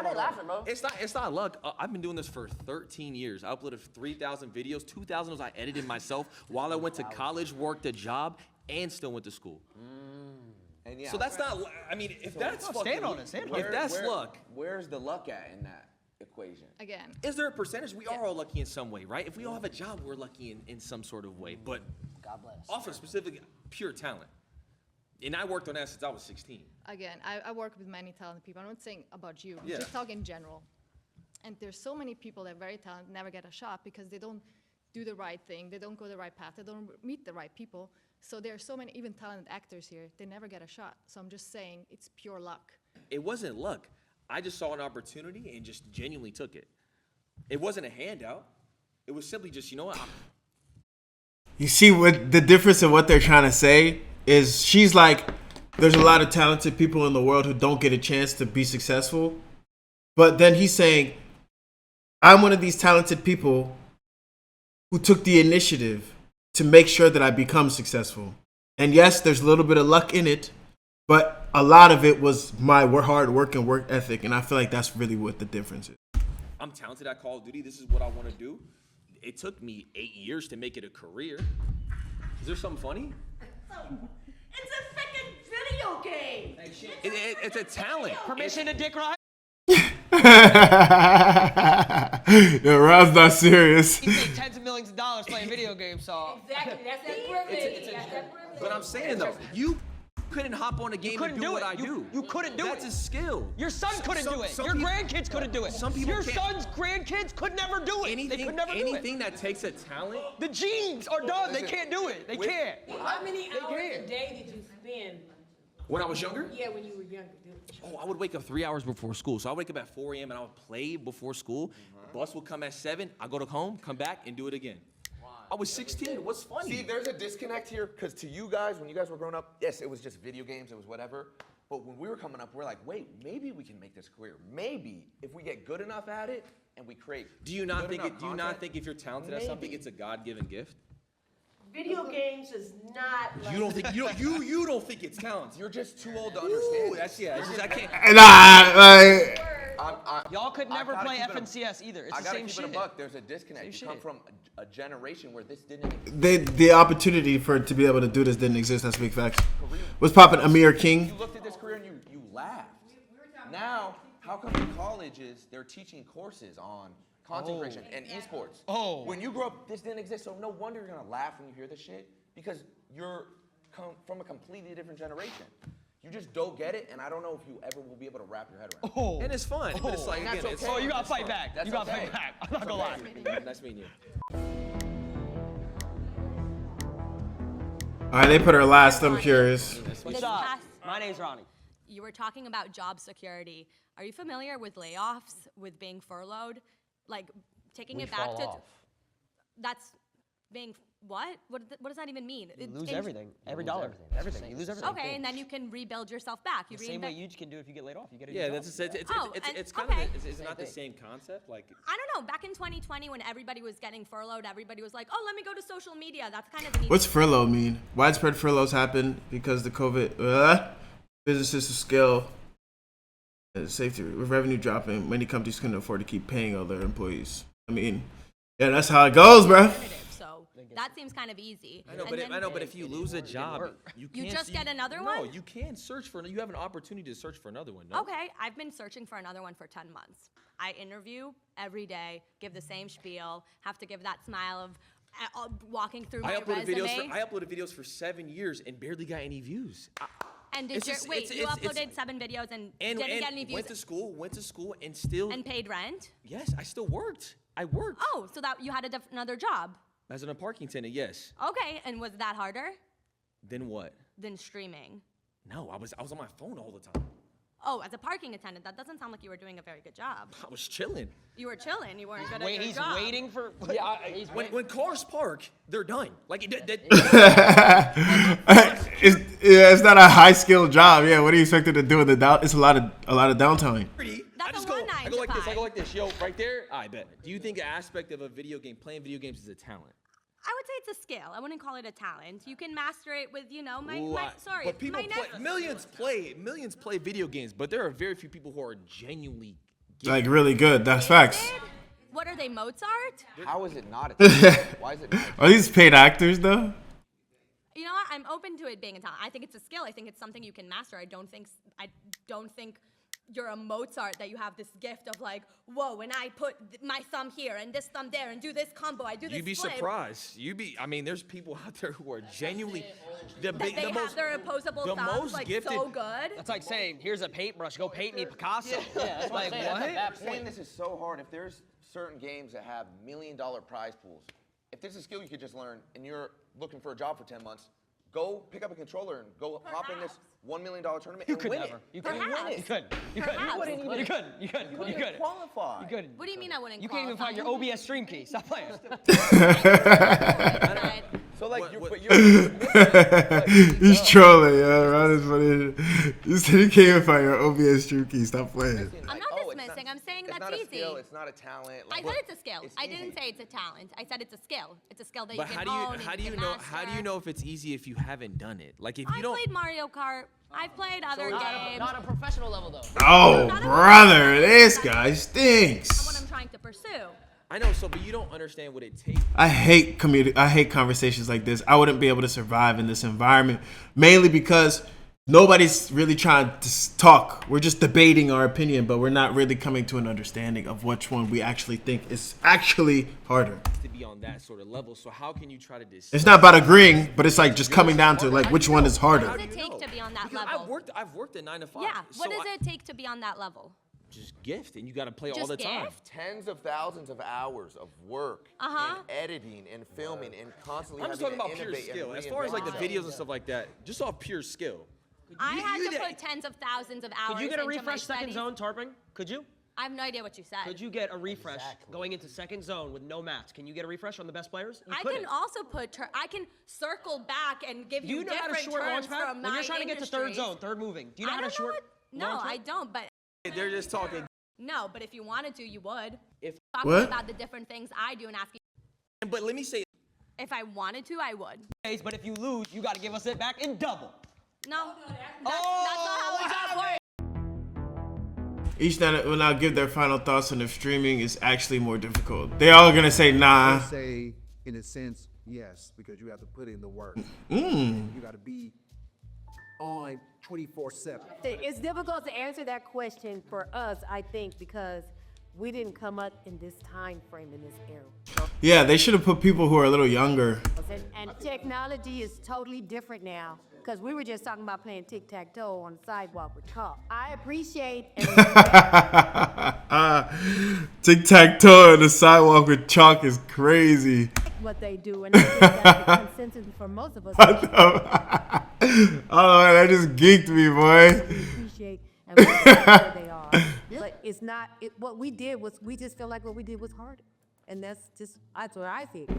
[SPEAKER 4] they laughing, bro?
[SPEAKER 9] It's not luck. I've been doing this for 13 years. I uploaded 3,000 videos. 2,000 was I edited myself while I went to college, worked a job, and still went to school.
[SPEAKER 15] And yeah,
[SPEAKER 9] So that's not. I mean, if that's fucking, if that's luck,
[SPEAKER 15] where's the luck at in that equation?
[SPEAKER 22] Again,
[SPEAKER 9] is there a percentage? We are all lucky in some way, right? If we all have a job, we're lucky in some sort of way. But
[SPEAKER 4] God bless.
[SPEAKER 9] off of specific pure talent. And I worked on that since I was 16.
[SPEAKER 22] Again, I work with many talented people. I'm not saying about you.
[SPEAKER 9] Yeah.
[SPEAKER 22] Just talk in general. And there's so many people that are very talented, never get a shot because they don't do the right thing. They don't go the right path. They don't meet the right people. So there are so many, even talented actors here, they never get a shot. So I'm just saying it's pure luck.
[SPEAKER 9] It wasn't luck. I just saw an opportunity and just genuinely took it. It wasn't a handout. It was simply just, you know what?
[SPEAKER 1] You see what the difference in what they're trying to say is she's like, there's a lot of talented people in the world who don't get a chance to be successful. But then he's saying, I'm one of these talented people who took the initiative to make sure that I become successful. And yes, there's a little bit of luck in it, but a lot of it was my hard work and work ethic. And I feel like that's really what the difference is.
[SPEAKER 9] I'm talented at Call of Duty. This is what I want to do. It took me 8 years to make it a career. Is there something funny?
[SPEAKER 8] It's a freaking video game.
[SPEAKER 9] It's a talent.
[SPEAKER 4] Permission to dick ride?
[SPEAKER 1] Yo, Rob's not serious.
[SPEAKER 4] He paid tens of millions of dollars playing video games, so.
[SPEAKER 8] Exactly, that's that privilege. That's that privilege.
[SPEAKER 9] But I'm saying though, you couldn't hop on a game and do what I do.
[SPEAKER 4] You couldn't do it.
[SPEAKER 9] That's a skill.
[SPEAKER 4] Your son couldn't do it. Your grandkids couldn't do it.
[SPEAKER 9] Some people
[SPEAKER 4] Your
[SPEAKER 9] can't.
[SPEAKER 4] son's grandkids could never do it. They could never do it.
[SPEAKER 9] Anything that takes a talent.
[SPEAKER 4] The genes are done. They can't do it. They can't.
[SPEAKER 8] How many hours a day did you spend?
[SPEAKER 9] When I was younger?
[SPEAKER 8] Yeah, when you were younger.
[SPEAKER 9] Oh, I would wake up 3 hours before school. So I would wake up at 4 a.m. and I would play before school. Bus would come at 7. I go to home, come back, and do it again. I was 16. What's funny?
[SPEAKER 15] See, there's a disconnect here, because to you guys, when you guys were growing up, yes, it was just video games, it was whatever. But when we were coming up, we're like, wait, maybe we can make this career. Maybe if we get good enough at it and we create.
[SPEAKER 9] Do you not think if you're talented at something, it's a God-given gift?
[SPEAKER 7] Video games is not.
[SPEAKER 9] You don't think you don't think it's talent.
[SPEAKER 15] You're just too old to understand.
[SPEAKER 9] That's It's just I can't.
[SPEAKER 4] Y'all could never play FNCS either. It's the same shit.
[SPEAKER 15] I gotta keep it a buck. There's a disconnect. You come from a generation where this didn't.
[SPEAKER 1] The opportunity for it to be able to do this didn't exist. That's big facts. What's poppin', Amir King?
[SPEAKER 15] You looked at this career and you laughed. Now, how come in colleges they're teaching courses on content creation and esports?
[SPEAKER 4] Oh.
[SPEAKER 15] When you grew up, this didn't exist. So no wonder you're gonna laugh when you hear this shit, because you're from a completely different generation. You just don't get it, and I don't know if you ever will be able to wrap your head around it.
[SPEAKER 4] Oh.
[SPEAKER 9] And it's fun. But it's like, again, it's
[SPEAKER 4] you gotta fight back.
[SPEAKER 15] That's
[SPEAKER 4] You gotta
[SPEAKER 15] okay.
[SPEAKER 4] fight back. I'm not gonna lie.
[SPEAKER 9] Nice meeting you.
[SPEAKER 1] All right, they put her last. I'm curious.
[SPEAKER 4] What's up? My name's Ronnie.
[SPEAKER 3] You were talking about job security. Are you familiar with layoffs, with being furloughed? Like taking it back to that's being What? What does that even mean?
[SPEAKER 4] You lose everything. Every dollar. Everything. You lose everything.
[SPEAKER 3] Okay, and then you can rebuild yourself back. You
[SPEAKER 4] The same way you can do if you get laid off. You get a new
[SPEAKER 9] Yeah,
[SPEAKER 4] job.
[SPEAKER 9] that's it's kind
[SPEAKER 3] okay.
[SPEAKER 9] of it's not the same concept. Like
[SPEAKER 3] I don't know. Back in 2020, when everybody was getting furloughed, everybody was like, "Oh, let me go to social media." That's kind of the
[SPEAKER 1] What's furlough mean? Widespread furloughs happen because the COVID businesses to scale safety with revenue dropping. Many companies couldn't afford to keep paying all their employees. I mean, yeah, that's how it goes, bro.
[SPEAKER 3] So that seems kind of easy.
[SPEAKER 9] I know, but if you lose a job, you
[SPEAKER 3] just get another one?
[SPEAKER 9] No, you can search for. You have an opportunity to search for another one. No?
[SPEAKER 3] Okay, I've been searching for another one for 10 months. I interview every day, give the same spiel, have to give that smile of walking through my resume.
[SPEAKER 9] I uploaded videos for 7 years and barely got any views.
[SPEAKER 3] And did you uploaded 7 videos and didn't get any views?
[SPEAKER 9] Went to school, and still.
[SPEAKER 3] And paid rent?
[SPEAKER 9] Yes, I still worked. I worked.
[SPEAKER 3] Oh, so that you had another job?
[SPEAKER 9] As a parking attendant, yes.
[SPEAKER 3] Okay, and was that harder?
[SPEAKER 9] Then what?
[SPEAKER 3] Than streaming?
[SPEAKER 9] No, I was on my phone all the time.
[SPEAKER 3] Oh, as a parking attendant, that doesn't sound like you were doing a very good job.
[SPEAKER 9] I was chilling.
[SPEAKER 3] You were chilling. You weren't good at your
[SPEAKER 4] He's
[SPEAKER 3] job.
[SPEAKER 4] waiting for.
[SPEAKER 9] Yeah, when cars park, they're done. Like
[SPEAKER 1] it's not a high skill job. Yeah, what are you expected to do in the down? It's a lot of downtime.
[SPEAKER 9] I go like this. I go like this. Yo, right there. I bet. Do you think an aspect of a video game, playing video games, is a talent?
[SPEAKER 3] I would say it's a skill. I wouldn't call it a talent. You can master it with,
[SPEAKER 9] But people millions play video games, but there are very few people who are genuinely
[SPEAKER 1] like really good. That's facts.
[SPEAKER 3] What are they, Mozart?
[SPEAKER 15] How is it not a talent? Why is it not?
[SPEAKER 1] Are these paid actors though?
[SPEAKER 3] You know what? I'm open to it being a talent. I think it's a skill. I think it's something you can master. I don't think you're a Mozart, that you have this gift of like, whoa, when I put my thumb here and this thumb there and do this combo, I do this
[SPEAKER 9] You'd be
[SPEAKER 3] flip.
[SPEAKER 9] surprised. I mean, there's people out there who are genuinely
[SPEAKER 3] They have their opposable thumbs like so good.
[SPEAKER 4] That's like saying, here's a paintbrush, go paint me Picasso.
[SPEAKER 15] Yeah,
[SPEAKER 4] That's like, what?
[SPEAKER 15] I'm saying this is so hard. If there's certain games that have $1 million prize pools, if there's a skill you could just learn and you're looking for a job for 10 months, go pick up a controller and go hop in this $1 million tournament and win it.
[SPEAKER 4] You couldn't. You couldn't. You couldn't
[SPEAKER 15] qualify.
[SPEAKER 4] You couldn't.
[SPEAKER 3] What do you mean I wouldn't
[SPEAKER 4] You can't even find your OBS stream key. Stop playing.
[SPEAKER 15] So like,
[SPEAKER 1] he's trolling, yeah. Ron is funny. You said you can't even find your OBS stream key. Stop playing.
[SPEAKER 3] I'm not dismissing. I'm saying
[SPEAKER 15] it's
[SPEAKER 3] that's
[SPEAKER 15] not a
[SPEAKER 3] easy.
[SPEAKER 15] skill. It's not a talent.
[SPEAKER 3] I said it's a skill. I didn't say it's a talent. I said it's a skill. It's a skill that you can own.
[SPEAKER 9] How do you know if it's easy if you haven't done it? Like if you don't.
[SPEAKER 3] I played Mario Kart. I've played other games.
[SPEAKER 4] Not a professional level though.
[SPEAKER 1] Oh, brother, this guy stinks.
[SPEAKER 3] That's what I'm trying to pursue.
[SPEAKER 9] I know, but you don't understand what it takes.
[SPEAKER 1] I hate conversations like this. I wouldn't be able to survive in this environment, mainly because nobody's really trying to talk. We're just debating our opinion, but we're not really coming to an understanding of which one we actually think is actually harder.
[SPEAKER 9] To be on that sort of level, so how can you try to decide?
[SPEAKER 1] It's not about agreeing, but it's like just coming down to like which one is harder.
[SPEAKER 3] What does it take to be on that level?
[SPEAKER 9] I've worked at 9 to 5.
[SPEAKER 3] Yeah. What does it take to be on that level?
[SPEAKER 9] Just gift, and you got to play all
[SPEAKER 3] Just
[SPEAKER 9] the time.
[SPEAKER 3] gift?
[SPEAKER 5] Tens of thousands of hours of work and editing and filming and constantly
[SPEAKER 9] I'm just
[SPEAKER 5] having
[SPEAKER 9] talking
[SPEAKER 5] to
[SPEAKER 9] about pure
[SPEAKER 5] innovate
[SPEAKER 9] skill.
[SPEAKER 5] and
[SPEAKER 9] As far as like the
[SPEAKER 5] reinvent
[SPEAKER 9] videos and stuff like that, just off pure skill.
[SPEAKER 3] I had to put tens of thousands of hours
[SPEAKER 4] Could you get a
[SPEAKER 3] into my
[SPEAKER 4] refresh second
[SPEAKER 3] studies.
[SPEAKER 4] zone tarping? Could you?
[SPEAKER 3] I have no idea what you said.
[SPEAKER 4] Could you get a refresh going into second zone with no mats? Can you get a refresh on the best players? You
[SPEAKER 3] I
[SPEAKER 4] couldn't.
[SPEAKER 3] can also I can circle back and give
[SPEAKER 4] Do
[SPEAKER 3] you
[SPEAKER 4] you know how to
[SPEAKER 3] different
[SPEAKER 4] short launch
[SPEAKER 3] turns
[SPEAKER 4] pad?
[SPEAKER 3] from
[SPEAKER 4] When
[SPEAKER 3] my
[SPEAKER 4] you're trying to get to third
[SPEAKER 3] industries.
[SPEAKER 4] zone, third moving. Do you know
[SPEAKER 3] I
[SPEAKER 4] how to
[SPEAKER 3] don't
[SPEAKER 4] short?
[SPEAKER 3] No,
[SPEAKER 4] launch
[SPEAKER 3] I
[SPEAKER 4] pad?
[SPEAKER 3] don't, but
[SPEAKER 9] They're just talking.
[SPEAKER 3] no, but if you wanted to, you would.
[SPEAKER 9] If
[SPEAKER 3] Talking
[SPEAKER 1] What?
[SPEAKER 3] about the different things I do and asking.
[SPEAKER 9] But let me say.
[SPEAKER 3] If I wanted to, I would.
[SPEAKER 4] But if you lose, you got to give us it back in double.
[SPEAKER 3] No, that's not how the job works.
[SPEAKER 1] Each will now give their final thoughts on if streaming is actually more difficult. They all gonna say nah.
[SPEAKER 6] I say, in a sense, yes, because you have to put in the work.
[SPEAKER 1] Mm.
[SPEAKER 6] You got to be on 24/7.
[SPEAKER 18] It's difficult to answer that question for us, I think, because we didn't come up in this time frame, in this era.
[SPEAKER 1] Yeah, they should have put people who are a little younger.
[SPEAKER 18] And technology is totally different now, because we were just talking about playing tic-tac-toe on the sidewalk with chalk. I appreciate
[SPEAKER 1] Tic-tac-toe on the sidewalk with chalk is crazy.
[SPEAKER 18] what they do, and I think that's the consensus for most of us.
[SPEAKER 1] Oh, that just geeked me, boy.
[SPEAKER 18] Appreciate and where they are. But it's not, what we did was, we just felt like what we did was harder. And that's what I think.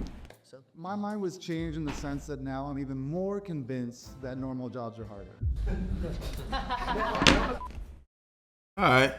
[SPEAKER 16] My mind was changed in the sense that now I'm even more convinced that normal jobs are harder.
[SPEAKER 1] All right.